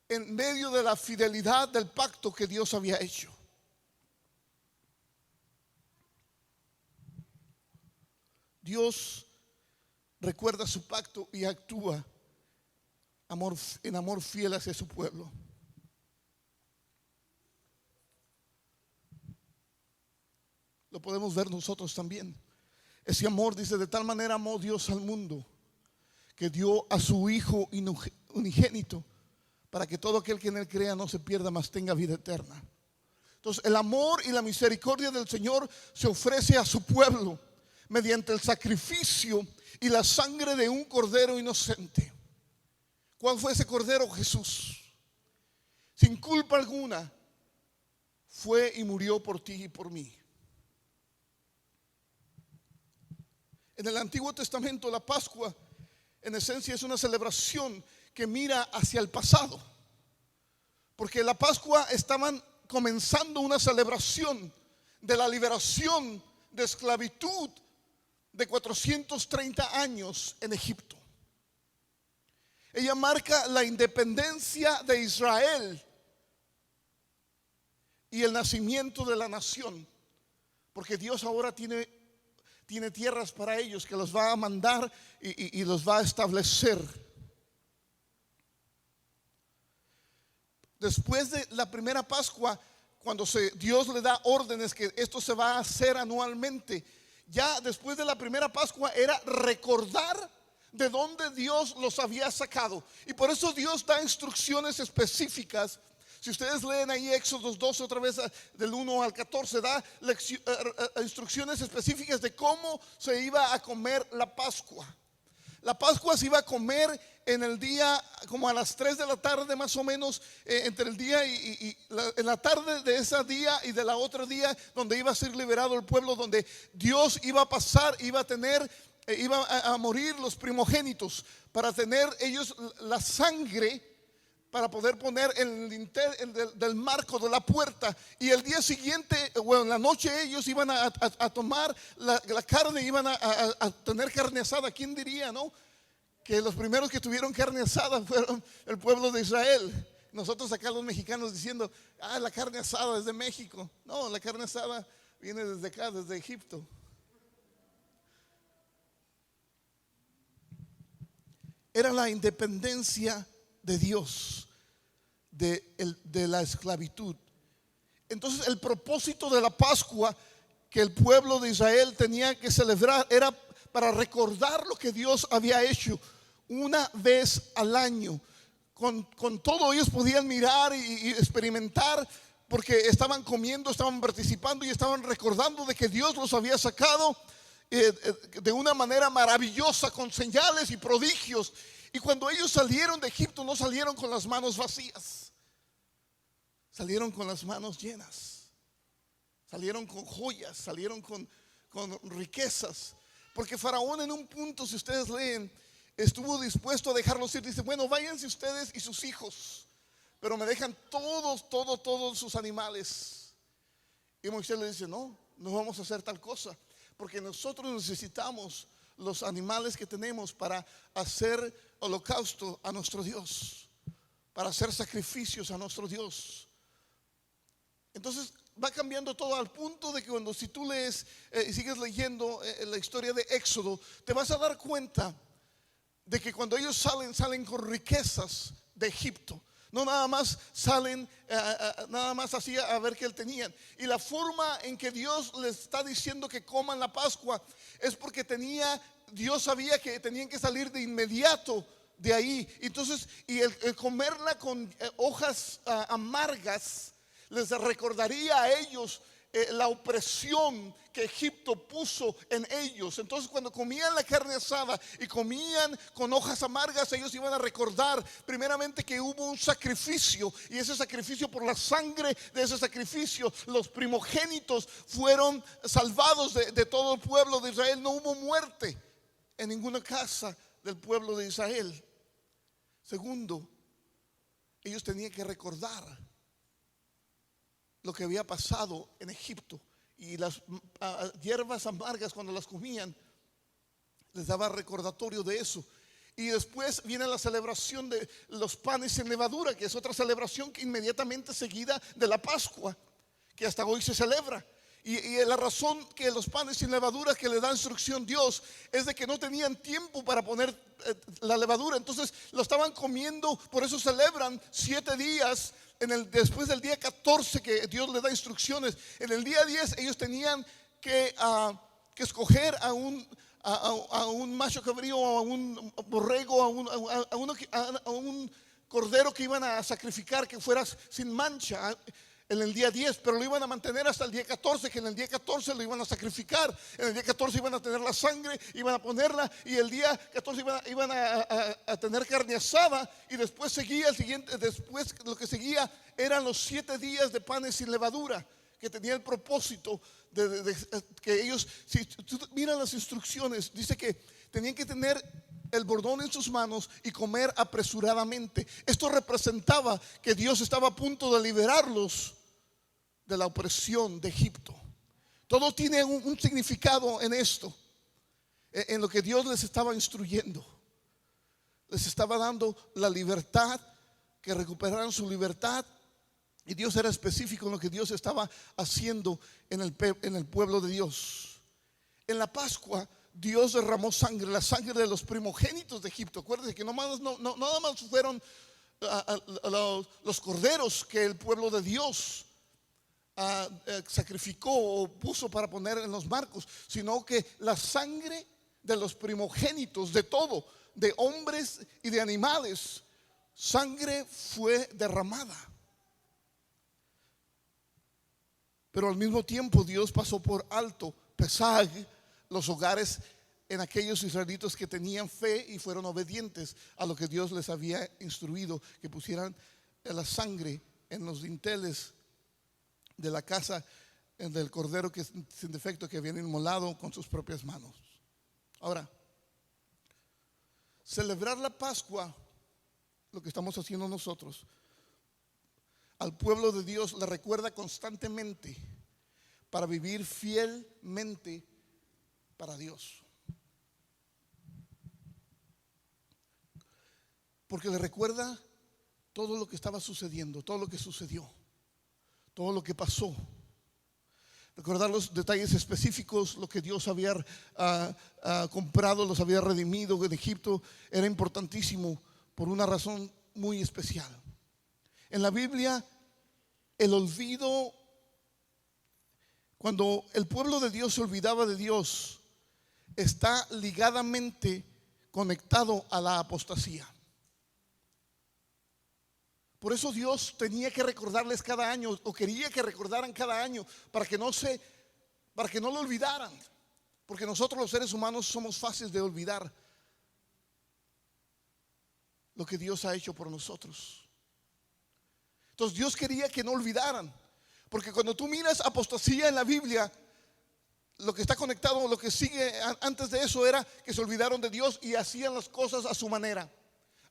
en medio de la fidelidad del pacto que Dios había hecho. Dios recuerda su pacto y actúa en amor fiel hacia su pueblo. Lo podemos ver nosotros también. Ese amor, dice: de tal manera amó Dios al mundo, que dio a su Hijo unigénito, para que todo aquel que en Él crea no se pierda, mas tenga vida eterna. Entonces, el amor y la misericordia del Señor se ofrece a su pueblo mediante el sacrificio y la sangre de un cordero inocente. ¿Cuál fue ese cordero? Jesús. Sin culpa alguna fue y murió por ti y por mí. En el Antiguo Testamento la Pascua en esencia es una celebración que mira hacia el pasado, porque la Pascua estaban comenzando una celebración de la liberación de esclavitud de 430 años en Egipto. Ella marca la independencia de Israel y el nacimiento de la nación, porque Dios ahora tiene tierras para ellos que los va a mandar y los va a establecer. Después de la primera Pascua, cuando Dios le da órdenes que esto se va a hacer anualmente, ya después de la primera Pascua era recordar de dónde Dios los había sacado. Y por eso Dios da instrucciones específicas. Si ustedes leen ahí Éxodo 12 otra vez, del 1 al 14, da instrucciones específicas de cómo se iba a comer la Pascua. La Pascua se iba a comer en el día como a las 3 de la tarde más o menos, entre el día en la tarde de ese día y de la otra día, donde iba a ser liberado el pueblo, donde Dios iba a pasar, iba a morir los primogénitos para tener ellos la sangre para poder poner el lintel del marco de la puerta. Y el día siguiente, bueno, en la noche ellos iban a tomar la carne, iban a tener carne asada. ¿Quién diría, no? Que los primeros que tuvieron carne asada fueron el pueblo de Israel. Nosotros acá los mexicanos diciendo, la carne asada es de México. No, la carne asada viene desde acá, desde Egipto. Era la independencia de Dios de la esclavitud. Entonces el propósito de la Pascua que el pueblo de Israel tenía que celebrar era para recordar lo que Dios había hecho una vez al año. Con todo ellos podían mirar y experimentar, porque estaban comiendo, estaban participando y estaban recordando de que Dios los había sacado de una manera maravillosa, con señales y prodigios. Y cuando ellos salieron de Egipto, no salieron con las manos vacías, salieron con las manos llenas, salieron con joyas, salieron con riquezas. Porque Faraón en un punto, si ustedes leen, estuvo dispuesto a dejarlos ir. Dice, bueno, váyanse ustedes y sus hijos, pero me dejan todos sus animales. Y Moisés le dice, no vamos a hacer tal cosa, porque nosotros necesitamos los animales que tenemos para hacer holocausto a nuestro Dios, para hacer sacrificios a nuestro Dios. Entonces va cambiando todo al punto de que si tú lees y sigues leyendo la historia de Éxodo, te vas a dar cuenta de que cuando ellos salen con riquezas de Egipto. No nada más salen nada más así a ver qué tenían. Y la forma en que Dios les está diciendo que coman la Pascua es porque Dios sabía que tenían que salir de inmediato de ahí. Entonces, y el comerla con hojas amargas les recordaría a ellos la opresión que Egipto puso en ellos. Entonces cuando comían la carne asada y comían con hojas amargas, ellos iban a recordar primeramente que hubo un sacrificio, y ese sacrificio, por la sangre de ese sacrificio, los primogénitos fueron salvados de todo el pueblo de Israel. No hubo muerte en ninguna casa del pueblo de Israel. Segundo, ellos tenían que recordar lo que había pasado en Egipto, y las hierbas amargas, cuando las comían, les daba recordatorio de eso. Y después viene la celebración de los panes sin levadura, que es otra celebración que inmediatamente seguida de la Pascua, que hasta hoy se celebra. Y la razón que los panes sin levadura que le da instrucción Dios es de que no tenían tiempo para poner la levadura. Entonces lo estaban comiendo, por eso celebran 7 días. Después del día 14 que Dios le da instrucciones, en el día 10 ellos tenían que escoger a un macho cabrío, a un borrego, a un cordero que iban a sacrificar, que fuera sin mancha en el día 10, pero lo iban a mantener hasta el día 14, que en el día 14 lo iban a sacrificar. En el día 14 iban a tener la sangre, iban a ponerla, y el día 14 iban a tener carne asada. Y después lo que seguía eran los 7 días de panes sin levadura, que tenía el propósito que ellos, si tú miras las instrucciones, dice que tenían que tener el bordón en sus manos y comer apresuradamente. Esto representaba que Dios estaba a punto de liberarlos de la opresión de Egipto. Todo tiene un significado en esto, en lo que Dios les estaba instruyendo. Les estaba dando la libertad, que recuperaran su libertad. Y Dios era específico en lo que Dios estaba haciendo en el pueblo de Dios. En la Pascua Dios derramó sangre, la sangre de los primogénitos de Egipto. Acuérdense que nada más fueron los corderos que el pueblo de Dios sacrificó o puso para poner en los marcos, sino que la sangre de los primogénitos, de todo, de hombres y de animales, sangre fue derramada. Pero al mismo tiempo Dios pasó por alto, Pesaj, los hogares en aquellos israelitas que tenían fe y fueron obedientes a lo que Dios les había instruido, que pusieran la sangre en los dinteles de la casa del cordero que sin defecto, que habían inmolado con sus propias manos. Ahora, celebrar la Pascua, lo que estamos haciendo nosotros, al pueblo de Dios le recuerda constantemente para vivir fielmente para Dios. Porque le recuerda todo lo que estaba sucediendo, todo lo que sucedió, todo lo que pasó. Recordar los detalles específicos, lo que Dios había comprado, los había redimido en Egipto, era importantísimo por una razón muy especial. En la Biblia, el olvido, cuando el pueblo de Dios se olvidaba de Dios, está ligadamente conectado a la apostasía. Por eso Dios tenía que recordarles cada año, o quería que recordaran cada año, para que no lo olvidaran. Porque nosotros los seres humanos somos fáciles de olvidar lo que Dios ha hecho por nosotros. Entonces Dios quería que no olvidaran, porque cuando tú miras apostasía en la Biblia, lo que está conectado, lo que sigue antes de eso era que se olvidaron de Dios y hacían las cosas a su manera.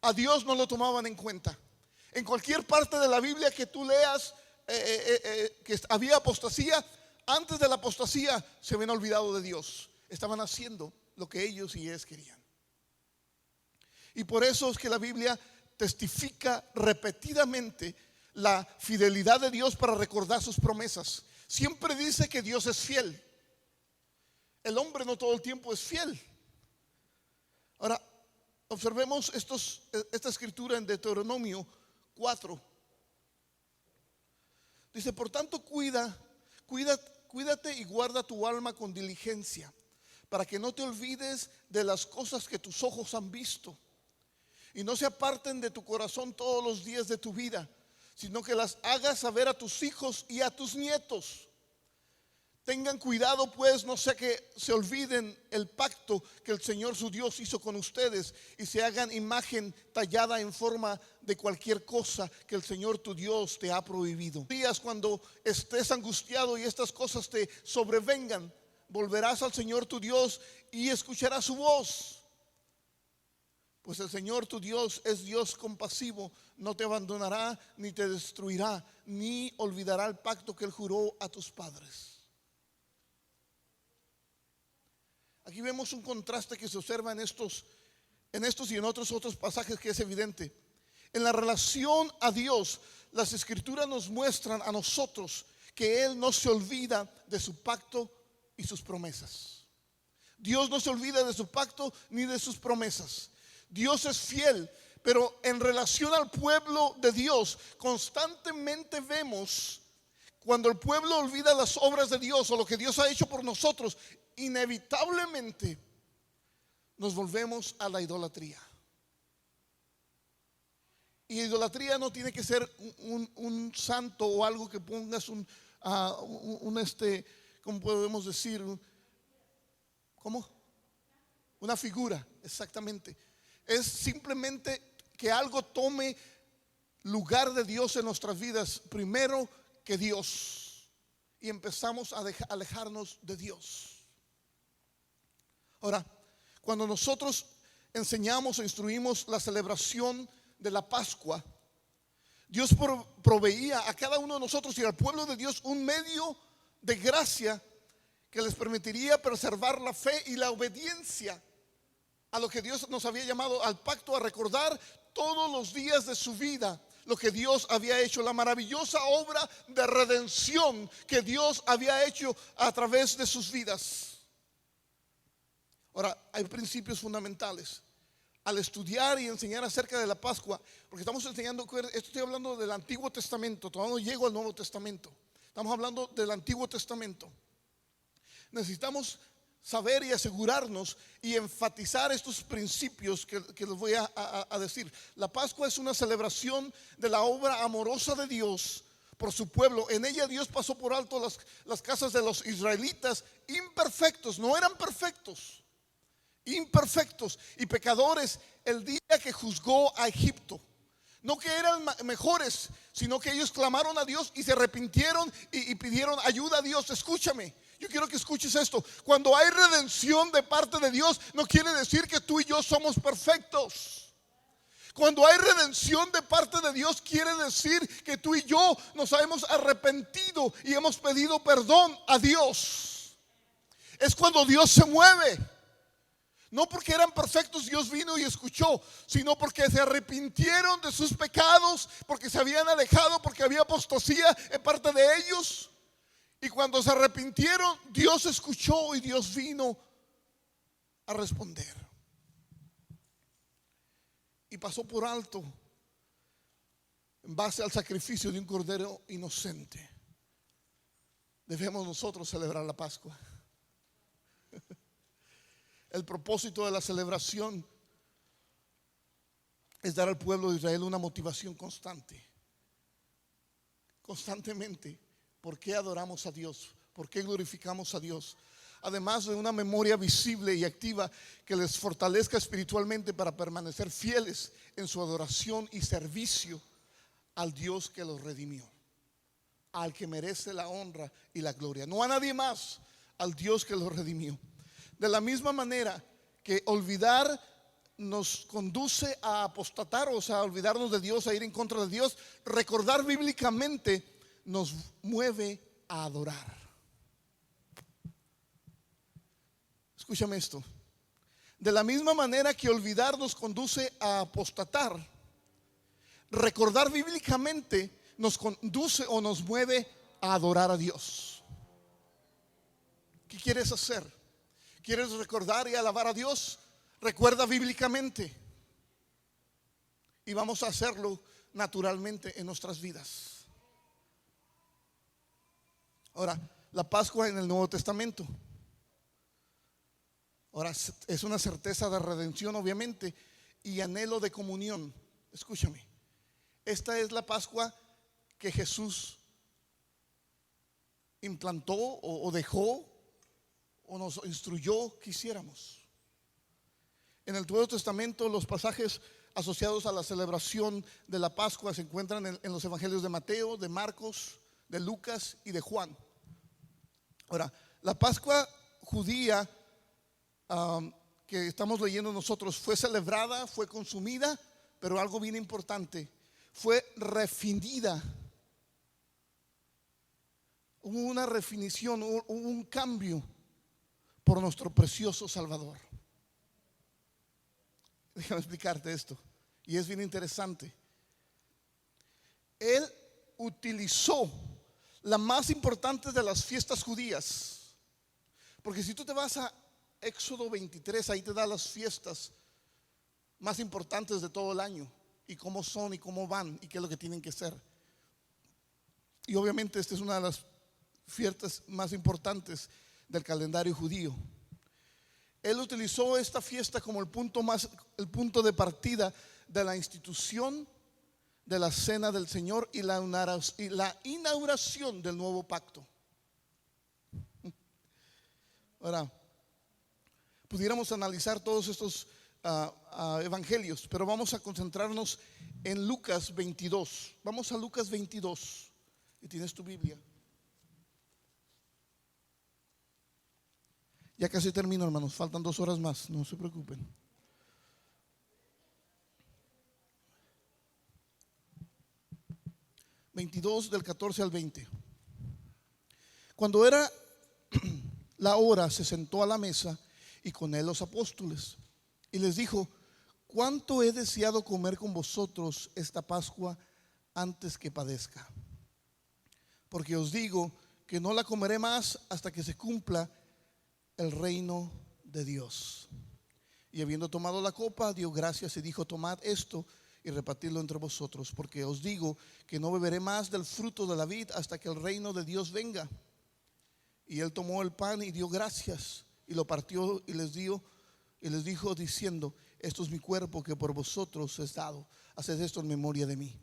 A Dios no lo tomaban en cuenta. En cualquier parte de la Biblia que tú leas que había apostasía, antes de la apostasía se habían olvidado de Dios. Estaban haciendo lo que ellos y ellas querían. Y por eso es que la Biblia testifica repetidamente la fidelidad de Dios para recordar sus promesas. Siempre dice que Dios es fiel. El hombre no todo el tiempo es fiel. Ahora, observemos esta escritura en Deuteronomio 4. Dice: por tanto, cuídate y guarda tu alma con diligencia, para que no te olvides de las cosas que tus ojos han visto, y no se aparten de tu corazón todos los días de tu vida, sino que las hagas saber a tus hijos y a tus nietos. Tengan cuidado, pues, no sea que se olviden el pacto que el Señor su Dios hizo con ustedes, y se hagan imagen tallada en forma de cualquier cosa que el Señor tu Dios te ha prohibido. Días cuando estés angustiado y estas cosas te sobrevengan, volverás al Señor tu Dios y escucharás su voz. Pues el Señor tu Dios es Dios compasivo, no te abandonará ni te destruirá, ni olvidará el pacto que Él juró a tus padres. Aquí vemos un contraste que se observa en estos y en otros pasajes, que es evidente. En la relación a Dios, las Escrituras nos muestran a nosotros que Él no se olvida de su pacto y sus promesas. Dios no se olvida de su pacto ni de sus promesas. Dios es fiel, pero en relación al pueblo de Dios, constantemente vemos cuando el pueblo olvida las obras de Dios o lo que Dios ha hecho por nosotros, inevitablemente nos volvemos a la idolatría. Y idolatría no tiene que ser un santo o algo que pongas ¿cómo podemos decir? ¿Cómo? Una figura, exactamente. Es simplemente que algo tome lugar de Dios en nuestras vidas primero que Dios. y empezamos a alejarnos de Dios. Ahora, cuando nosotros enseñamos o instruimos la celebración de la Pascua, Dios proveía a cada uno de nosotros y al pueblo de Dios un medio de gracia que les permitiría preservar la fe y la obediencia a lo que Dios nos había llamado, al pacto, a recordar todos los días de su vida lo que Dios había hecho, la maravillosa obra de redención que Dios había hecho a través de sus vidas. Ahora, hay principios fundamentales al estudiar y enseñar acerca de la Pascua, porque estamos enseñando, esto estoy hablando del Antiguo Testamento, todavía no llego al Nuevo Testamento, estamos hablando del Antiguo Testamento. Necesitamos saber y asegurarnos y enfatizar estos principios que les voy a decir. La Pascua es una celebración de la obra amorosa de Dios por su pueblo. En ella Dios pasó por alto las casas de los israelitas imperfectos, no eran perfectos, imperfectos y pecadores el día que juzgó a Egipto. No que eran mejores, sino que ellos clamaron a Dios y se arrepintieron y pidieron ayuda a Dios. Escúchame, yo quiero que escuches esto. Cuando hay redención de parte de Dios, no quiere decir que tú y yo somos perfectos. Cuando hay redención de parte de Dios, quiere decir que tú y yo nos hemos arrepentido y hemos pedido perdón a Dios. Es cuando Dios se mueve. No porque eran perfectos Dios vino y escuchó, sino porque se arrepintieron de sus pecados, porque se habían alejado, porque había apostasía en parte de ellos. Y cuando se arrepintieron, Dios escuchó y Dios vino a responder. Y pasó por alto en base al sacrificio de un cordero inocente. Debemos nosotros celebrar la Pascua. El propósito de la celebración es dar al pueblo de Israel una motivación constante. Constantemente. ¿Por qué adoramos a Dios? ¿Por qué glorificamos a Dios? Además de una memoria visible y activa que les fortalezca espiritualmente para permanecer fieles en su adoración y servicio al Dios que los redimió, al que merece la honra y la gloria, no a nadie más, al Dios que los redimió. De la misma manera que olvidar nos conduce a apostatar, o sea, a olvidarnos de Dios, a ir en contra de Dios, recordar bíblicamente nos mueve a adorar. Escúchame esto. De la misma manera que olvidar nos conduce a apostatar, recordar bíblicamente nos conduce o nos mueve a adorar a Dios. ¿Qué quieres hacer? ¿Quieres recordar y alabar a Dios? Recuerda bíblicamente. Y vamos a hacerlo naturalmente en nuestras vidas. Ahora, la Pascua en el Nuevo Testamento. Ahora, es una certeza de redención, obviamente, y anhelo de comunión. Escúchame. Esta es la Pascua que Jesús implantó o dejó o nos instruyó que hiciéramos. En el Nuevo Testamento los pasajes asociados a la celebración de la Pascua se encuentran en los evangelios de Mateo, de Marcos, de Lucas y de Juan. Ahora, la Pascua judía que estamos leyendo nosotros fue celebrada, fue consumida, pero algo bien importante, fue refinida. Hubo una refinición, hubo un cambio por nuestro precioso Salvador. Déjame explicarte esto, y es bien interesante. Él utilizó la más importante de las fiestas judías, porque si tú te vas a Éxodo 23, ahí te da las fiestas más importantes de todo el año, y cómo son y cómo van y qué es lo que tienen que ser. Y obviamente esta es una de las fiestas más importantes del calendario judío. Él utilizó esta fiesta como el punto de partida de la institución de la cena del Señor y la inauguración del nuevo pacto. Ahora, pudiéramos analizar todos estos evangelios, pero vamos a concentrarnos en Lucas 22. Vamos a Lucas 22. Y tienes tu Biblia. Ya casi termino, hermanos, faltan 2 horas más, no se preocupen. (22) del 14 al 20. Cuando era la hora, se sentó a la mesa y con él los apóstoles y les dijo: cuánto he deseado comer con vosotros esta Pascua antes que padezca, porque os digo que no la comeré más hasta que se cumpla el reino de Dios. Y habiendo tomado la copa, dio gracias y dijo: tomad esto y repartidlo entre vosotros, porque os digo que no beberé más del fruto de la vid hasta que el reino de Dios venga. Y él tomó el pan y dio gracias y lo partió y les dijo diciendo: esto es mi cuerpo que por vosotros es dado, haced esto en memoria de mí.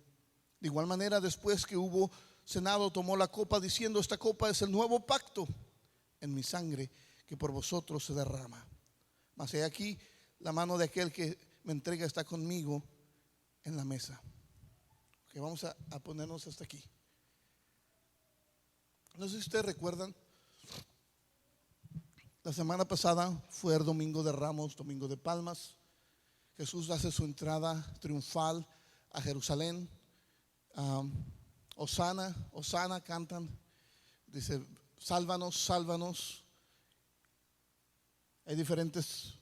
De igual manera, después que hubo cenado, tomó la copa diciendo: esta copa es el nuevo pacto en mi sangre, que por vosotros se derrama. Mas he aquí, la mano de aquel que me entrega está conmigo en la mesa. Okay, vamos a ponernos hasta aquí. No sé si ustedes recuerdan, la semana pasada fue el Domingo de Ramos, Domingo de Palmas. Jesús hace su entrada triunfal a Jerusalén. Hosana, Hosana cantan. Dice: sálvanos, sálvanos. Hay diferentes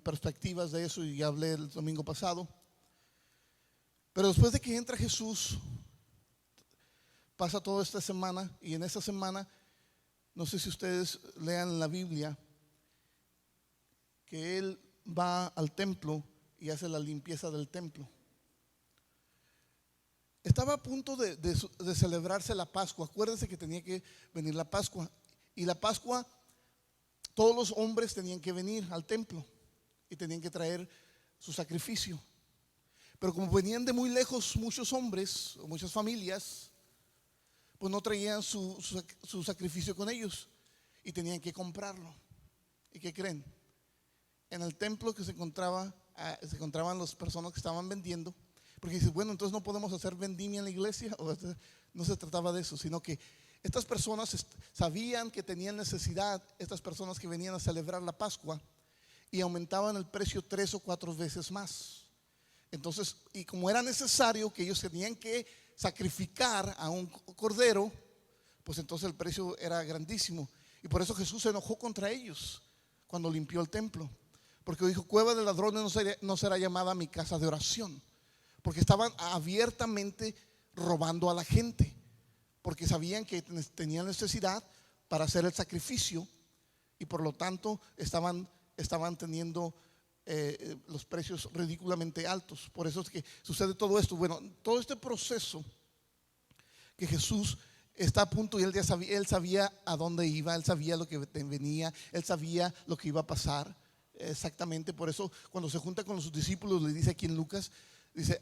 perspectivas de eso y ya hablé el domingo pasado. Pero después de que entra Jesús, pasa toda esta semana, y en esta semana, no sé si ustedes lean en la Biblia, que Él va al templo y hace la limpieza del templo. Estaba a punto de celebrarse la Pascua. Acuérdense que tenía que venir la Pascua. Y la Pascua, todos los hombres tenían que venir al templo y tenían que traer su sacrificio. Pero como venían de muy lejos muchos hombres o muchas familias, pues no traían su sacrificio con ellos y tenían que comprarlo. ¿Y qué creen? En el templo que se encontraban las personas que estaban vendiendo, porque dices: bueno, entonces no podemos hacer vendimia en la iglesia. No se trataba de eso, sino que estas personas sabían que tenían necesidad, estas personas que venían a celebrar la Pascua, y aumentaban el precio 3 o 4 veces más. Entonces, y como era necesario que ellos tenían que sacrificar a un cordero, pues entonces el precio era grandísimo. Y por eso Jesús se enojó contra ellos cuando limpió el templo, porque dijo: cueva de ladrones no será llamada mi casa de oración, porque estaban abiertamente robando a la gente, porque sabían que tenían necesidad para hacer el sacrificio, y por lo tanto estaban teniendo los precios ridículamente altos. Por eso es que sucede todo esto. Bueno, todo este proceso que Jesús está a punto, y él sabía a dónde iba, él sabía lo que venía, él sabía lo que iba a pasar exactamente. Por eso cuando se junta con sus discípulos, le dice aquí en Lucas, dice: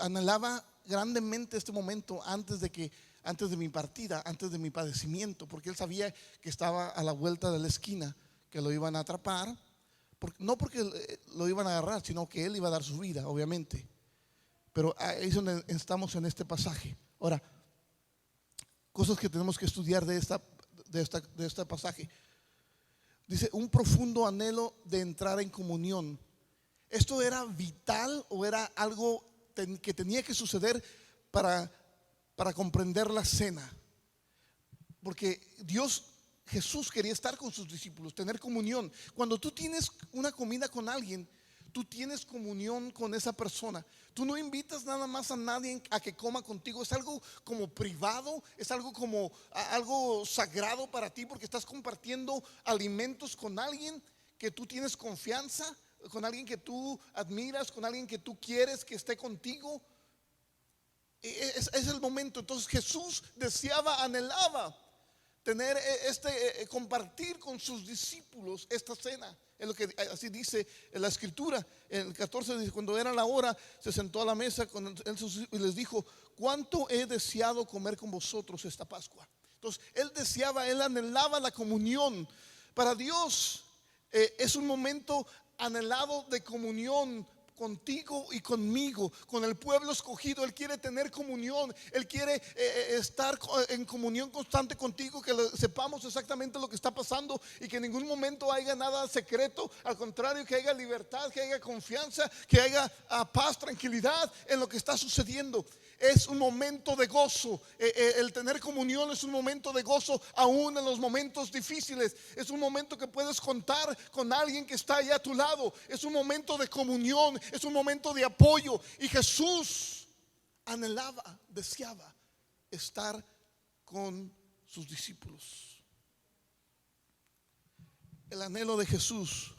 anhelaba grandemente este momento antes de mi partida, antes de mi padecimiento, porque él sabía que estaba a la vuelta de la esquina, que lo iban a atrapar, no porque lo iban a agarrar, sino que él iba a dar su vida, obviamente. Pero ahí es donde estamos en este pasaje. Ahora, cosas que tenemos que estudiar de este pasaje. Dice: un profundo anhelo de entrar en comunión. ¿Esto era vital o era algo que tenía que suceder para comprender la cena? Porque Jesús quería estar con sus discípulos, tener comunión. Cuando tú tienes una comida con alguien, tú tienes comunión con esa persona. Tú no invitas nada más a nadie a que coma contigo. Es algo como privado, es algo como algo sagrado para ti, porque estás compartiendo alimentos con alguien que tú tienes confianza, con alguien que tú admiras, con alguien que tú quieres que esté contigo. Es el momento. Entonces Jesús anhelaba tener compartir con sus discípulos esta cena. Es lo que así dice en la escritura. En el 14 dice: cuando era la hora, se sentó a la mesa con él y les dijo: cuánto he deseado comer con vosotros esta Pascua. Entonces él anhelaba la comunión. Para Dios es un momento anhelado de comunión contigo y conmigo, con el pueblo escogido. Él quiere tener comunión. Él quiere estar en comunión constante contigo, que sepamos exactamente lo que está pasando y que en ningún momento haya nada secreto. Al contrario, que haya libertad, que haya confianza, que haya paz, tranquilidad en lo que está sucediendo. Es un momento de gozo. El tener comunión es un momento de gozo aún en los momentos difíciles. Es un momento que puedes contar con alguien que está allá a tu lado. Es un momento de comunión, es un momento de apoyo. Y Jesús anhelaba, deseaba estar con sus discípulos. El anhelo de Jesús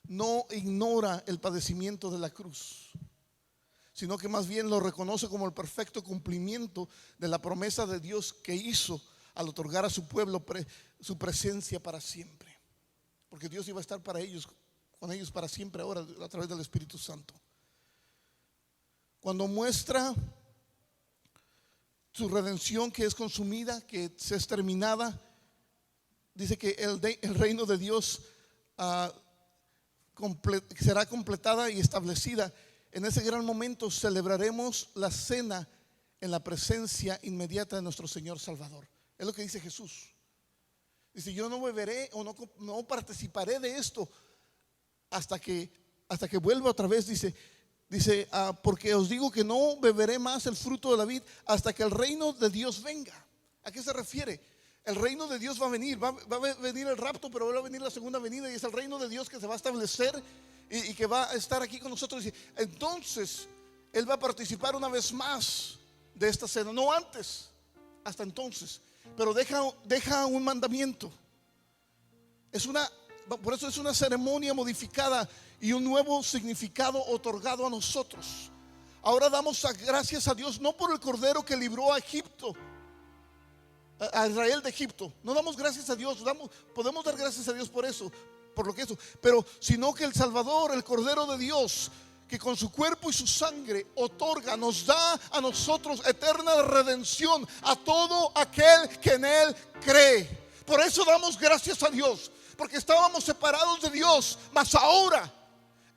no ignora el padecimiento de la cruz, sino que más bien lo reconoce como el perfecto cumplimiento de la promesa de Dios que hizo al otorgar a su pueblo su presencia para siempre. Porque Dios iba a estar para ellos, con ellos para siempre ahora a través del Espíritu Santo. Cuando muestra su redención, que es consumida, que es terminada, dice que el reino de Dios será completada y establecida. En ese gran momento celebraremos la cena en la presencia inmediata de nuestro Señor Salvador. Es lo que dice Jesús. Dice: yo no beberé o no participaré de esto hasta que vuelva otra vez. Dice, porque os digo que no beberé más el fruto de la vid hasta que el reino de Dios venga. ¿A qué se refiere? El reino de Dios va a venir, va a venir el rapto, pero va a venir la segunda venida, y es el reino de Dios que se va a establecer y que va a estar aquí con nosotros. Entonces Él va a participar una vez más de esta cena, no antes, hasta entonces. Pero deja un mandamiento. Por eso es una ceremonia modificada y un nuevo significado otorgado a nosotros. Ahora damos gracias a Dios, no por el cordero que libró a Egipto, a Israel de Egipto. No damos gracias a Dios, podemos dar gracias a Dios por eso, por lo que eso, pero sino que el Salvador, el Cordero de Dios, que con su cuerpo y su sangre nos da a nosotros eterna redención a todo aquel que en Él cree. Por eso damos gracias a Dios, porque estábamos separados de Dios, mas ahora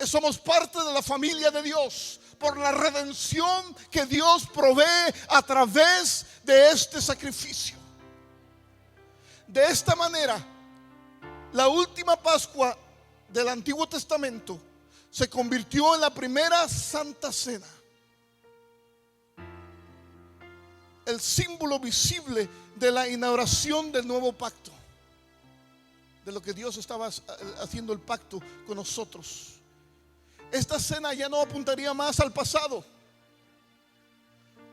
somos parte de la familia de Dios por la redención que Dios provee a través de este sacrificio. De esta manera, la última Pascua del Antiguo Testamento se convirtió en la primera Santa Cena, el símbolo visible de la inauguración del nuevo pacto, de lo que Dios estaba haciendo el pacto con nosotros. Esta cena ya no apuntaría más al pasado,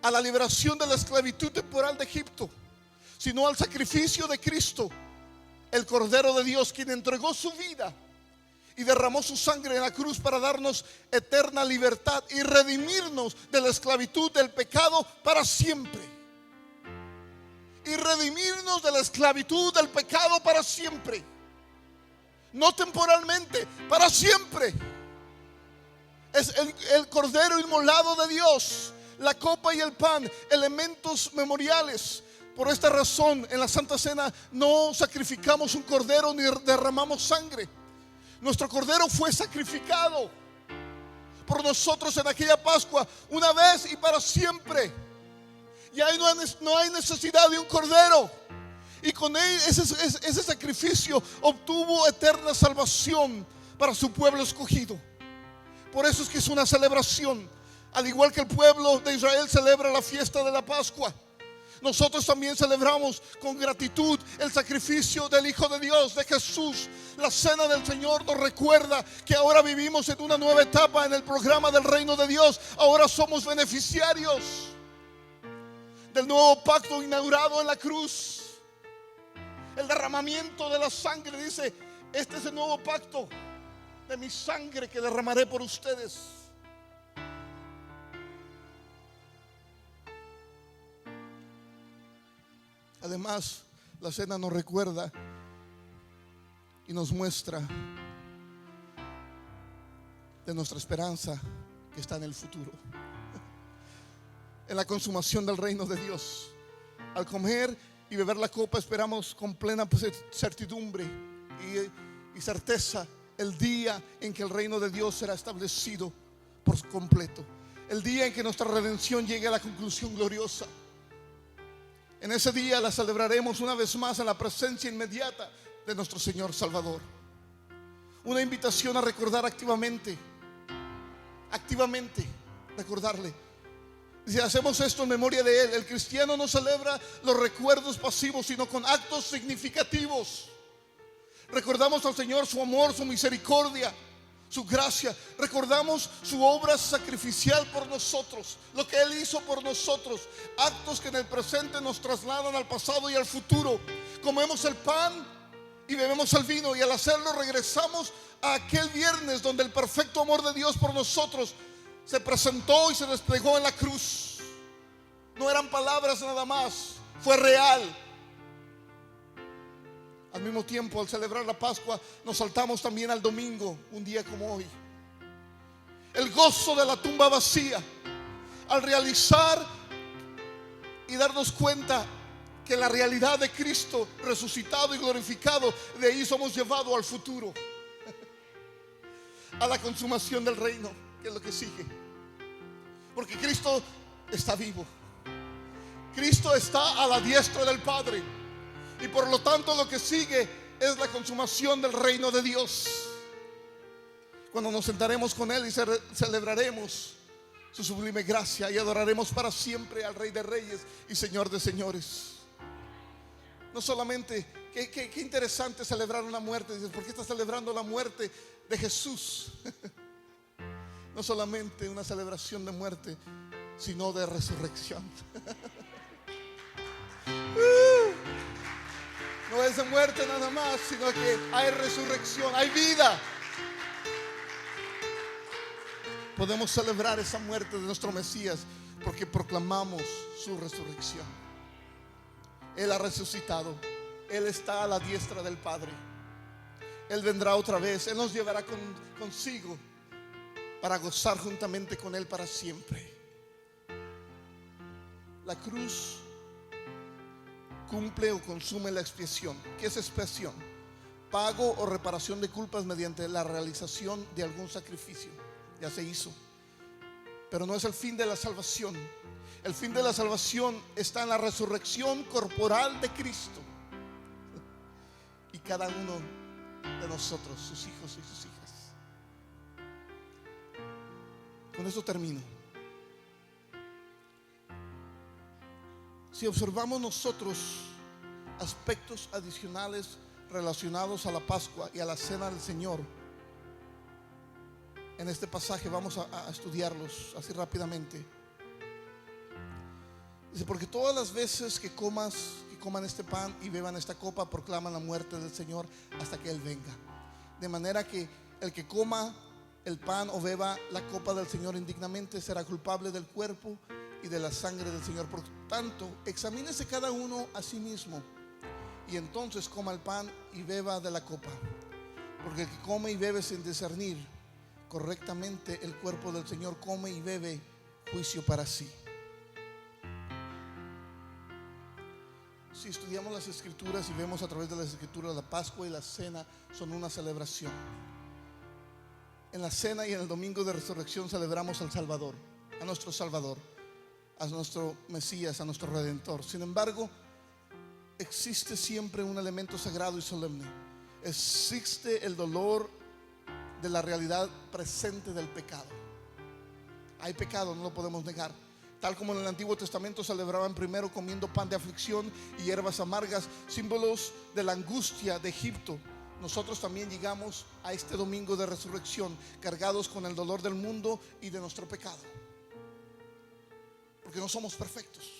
a la liberación de la esclavitud temporal de Egipto, sino al sacrificio de Cristo, el Cordero de Dios, quien entregó su vida y derramó su sangre en la cruz para darnos eterna libertad y redimirnos de la esclavitud del pecado para siempre. Y redimirnos de la esclavitud del pecado para siempre. No temporalmente, para siempre. Es el Cordero inmolado de Dios, la copa y el pan, elementos memoriales. Por esta razón, en la Santa Cena no sacrificamos un cordero ni derramamos sangre. Nuestro cordero fue sacrificado por nosotros en aquella Pascua, una vez y para siempre. Y ahí no hay necesidad de un cordero. Y con él, ese sacrificio obtuvo eterna salvación para su pueblo escogido. Por eso es que es una celebración. Al igual que el pueblo de Israel celebra la fiesta de la Pascua, nosotros también celebramos con gratitud el sacrificio del Hijo de Dios, de Jesús. La cena del Señor nos recuerda que ahora vivimos en una nueva etapa en el programa del reino de Dios. Ahora somos beneficiarios del nuevo pacto inaugurado en la cruz. El derramamiento de la sangre, dice: este es el nuevo pacto de mi sangre que derramaré por ustedes. Además, la cena nos recuerda y nos muestra de nuestra esperanza que está en el futuro, en la consumación del reino de Dios. Al comer y beber la copa, esperamos con plena certidumbre y certeza el día en que el reino de Dios será establecido por completo, el día en que nuestra redención llegue a la conclusión gloriosa. En ese día la celebraremos una vez más en la presencia inmediata de nuestro Señor Salvador. Una invitación a recordar activamente recordarle. Si hacemos esto en memoria de Él, el cristiano no celebra los recuerdos pasivos, sino con actos significativos. Recordamos al Señor su amor, su misericordia, su gracia. Recordamos su obra sacrificial por nosotros, lo que Él hizo por nosotros. Actos que en el presente nos trasladan al pasado y al futuro. Comemos el pan y bebemos el vino, y al hacerlo regresamos a aquel viernes donde el perfecto amor de Dios por nosotros se presentó y se desplegó en la cruz. No eran palabras nada más, fue real. Al mismo tiempo, al celebrar la Pascua, nos saltamos también al domingo, un día como hoy. El gozo de la tumba vacía, al realizar y darnos cuenta que la realidad de Cristo resucitado y glorificado, de ahí somos llevados al futuro, a la consumación del reino, que es lo que sigue. Porque Cristo está vivo, Cristo está a la diestra del Padre, y por lo tanto lo que sigue es la consumación del reino de Dios, cuando nos sentaremos con Él y celebraremos su sublime gracia y adoraremos para siempre al Rey de Reyes y Señor de Señores. No solamente, qué interesante celebrar una muerte. Dices, ¿por qué estás celebrando la muerte de Jesús? No solamente una celebración de muerte, sino de resurrección. No es de muerte nada más, sino que hay resurrección, hay vida. Podemos celebrar esa muerte de nuestro Mesías porque proclamamos su resurrección. Él ha resucitado, Él está a la diestra del Padre. Él vendrá otra vez, Él nos llevará consigo para gozar juntamente con Él para siempre. La cruz cumple o consume la expiación. ¿Qué es expiación? Pago o reparación de culpas mediante la realización de algún sacrificio. Ya se hizo, pero no es el fin de la salvación. El fin de la salvación está en la resurrección corporal de Cristo, y cada uno de nosotros, sus hijos y sus hijas. Con esto termino. Si observamos nosotros aspectos adicionales relacionados a la Pascua y a la Cena del Señor, en este pasaje vamos a estudiarlos así rápidamente. Dice, porque todas las veces que coman este pan y beban esta copa, proclaman la muerte del Señor hasta que Él venga. De manera que el que coma el pan o beba la copa del Señor indignamente será culpable del cuerpo y de la sangre del Señor. Por tanto, examínese cada uno a sí mismo, y entonces coma el pan y beba de la copa. Porque el que come y bebe sin discernir correctamente el cuerpo del Señor, come y bebe juicio para sí. Si estudiamos las Escrituras y vemos a través de las Escrituras, la Pascua y la Cena son una celebración. En la Cena y en el Domingo de Resurrección celebramos al Salvador, a nuestro Salvador, a nuestro Mesías, a nuestro Redentor. Sin embargo, existe siempre un elemento sagrado y solemne. Existe el dolor de la realidad presente del pecado. Hay pecado, no lo podemos negar. Tal como en el Antiguo Testamento celebraban primero comiendo pan de aflicción y hierbas amargas, símbolos de la angustia de Egipto, nosotros también llegamos a este domingo de resurrección cargados con el dolor del mundo y de nuestro pecado, porque no somos perfectos.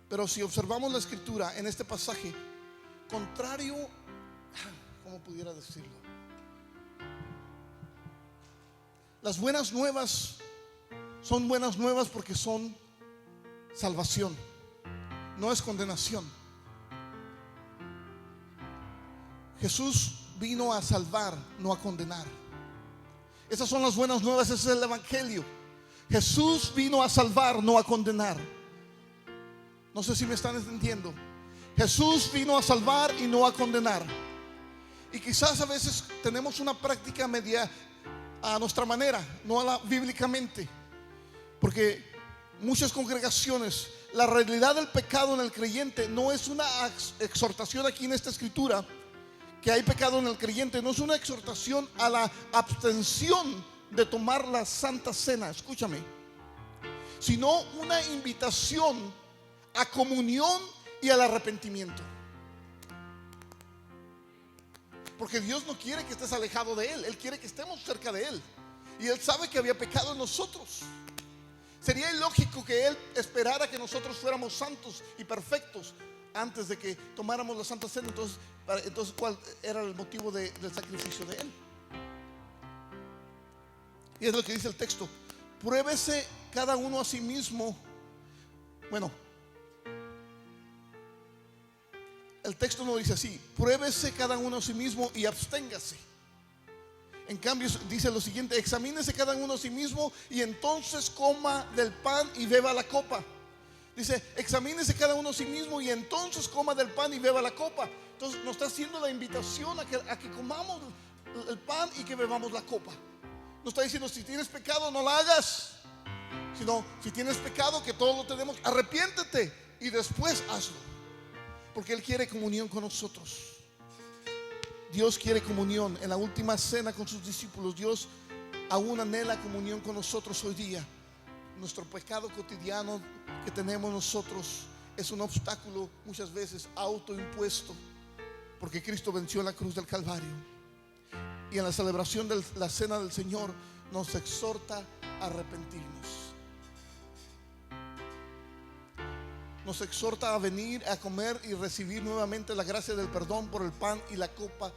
Pero si observamos la Escritura en este pasaje, contrario, ¿cómo pudiera decirlo? Las buenas nuevas son buenas nuevas porque son salvación, no es condenación. Jesús vino a salvar, no a condenar. Esas son las buenas nuevas, ese es el Evangelio. Jesús vino a salvar, no a condenar. No sé si me están entendiendo. Jesús vino a salvar y no a condenar. Y quizás a veces tenemos una práctica media a nuestra manera, no a la bíblicamente. Porque muchas congregaciones, la realidad del pecado en el creyente no es una exhortación aquí en esta escritura, que hay pecado en el creyente, no es una exhortación a la abstención de tomar la Santa Cena, escúchame, sino una invitación a comunión y al arrepentimiento. Porque Dios no quiere que estés alejado de Él, Él quiere que estemos cerca de Él. Y Él sabe que había pecado en nosotros. Sería ilógico que Él esperara que nosotros fuéramos santos y perfectos antes de que tomáramos la Santa Cena. Entonces ¿cuál era el motivo del sacrificio de Él? Y es lo que dice el texto: pruébese cada uno a sí mismo. Bueno, el texto no dice así: pruébese cada uno a sí mismo y absténgase. En cambio dice lo siguiente: examínese cada uno a sí mismo y entonces coma del pan y beba la copa. Dice: examínese cada uno a sí mismo y entonces coma del pan y beba la copa. Entonces nos está haciendo la invitación a que comamos el pan y que bebamos la copa. No está diciendo si tienes pecado no la hagas, sino si tienes pecado, que todos lo tenemos, arrepiéntete y después hazlo. Porque Él quiere comunión con nosotros. Dios quiere comunión. En la última cena con sus discípulos, Dios aún anhela comunión con nosotros hoy día. Nuestro pecado cotidiano que tenemos nosotros es un obstáculo muchas veces autoimpuesto, porque Cristo venció en la cruz del Calvario. Y en la celebración de la cena del Señor nos exhorta a arrepentirnos. Nos exhorta a venir a comer y recibir nuevamente la gracia del perdón por el pan y la copa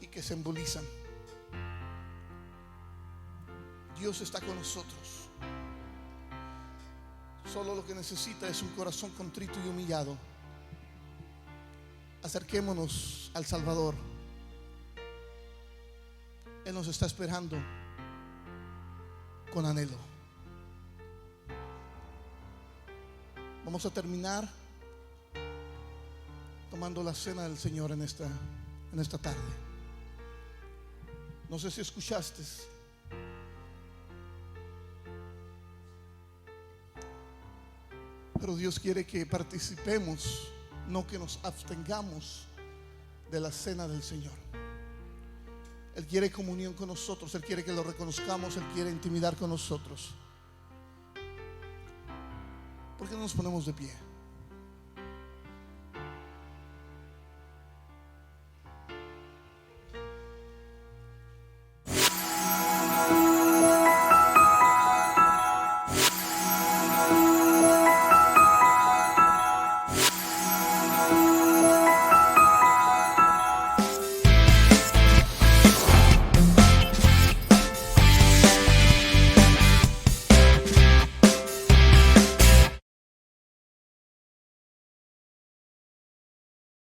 y que se simbolizan. Dios está con nosotros. Solo lo que necesita es un corazón contrito y humillado. Acerquémonos al Salvador. Él nos está esperando con anhelo. Vamos a terminar tomando la cena del Señor en esta tarde. No sé si escuchaste, pero Dios quiere que participemos, no que nos abstengamos de la cena del Señor. Él quiere comunión con nosotros, Él quiere que lo reconozcamos, Él quiere intimidar con nosotros. ¿Por qué no nos ponemos de pie?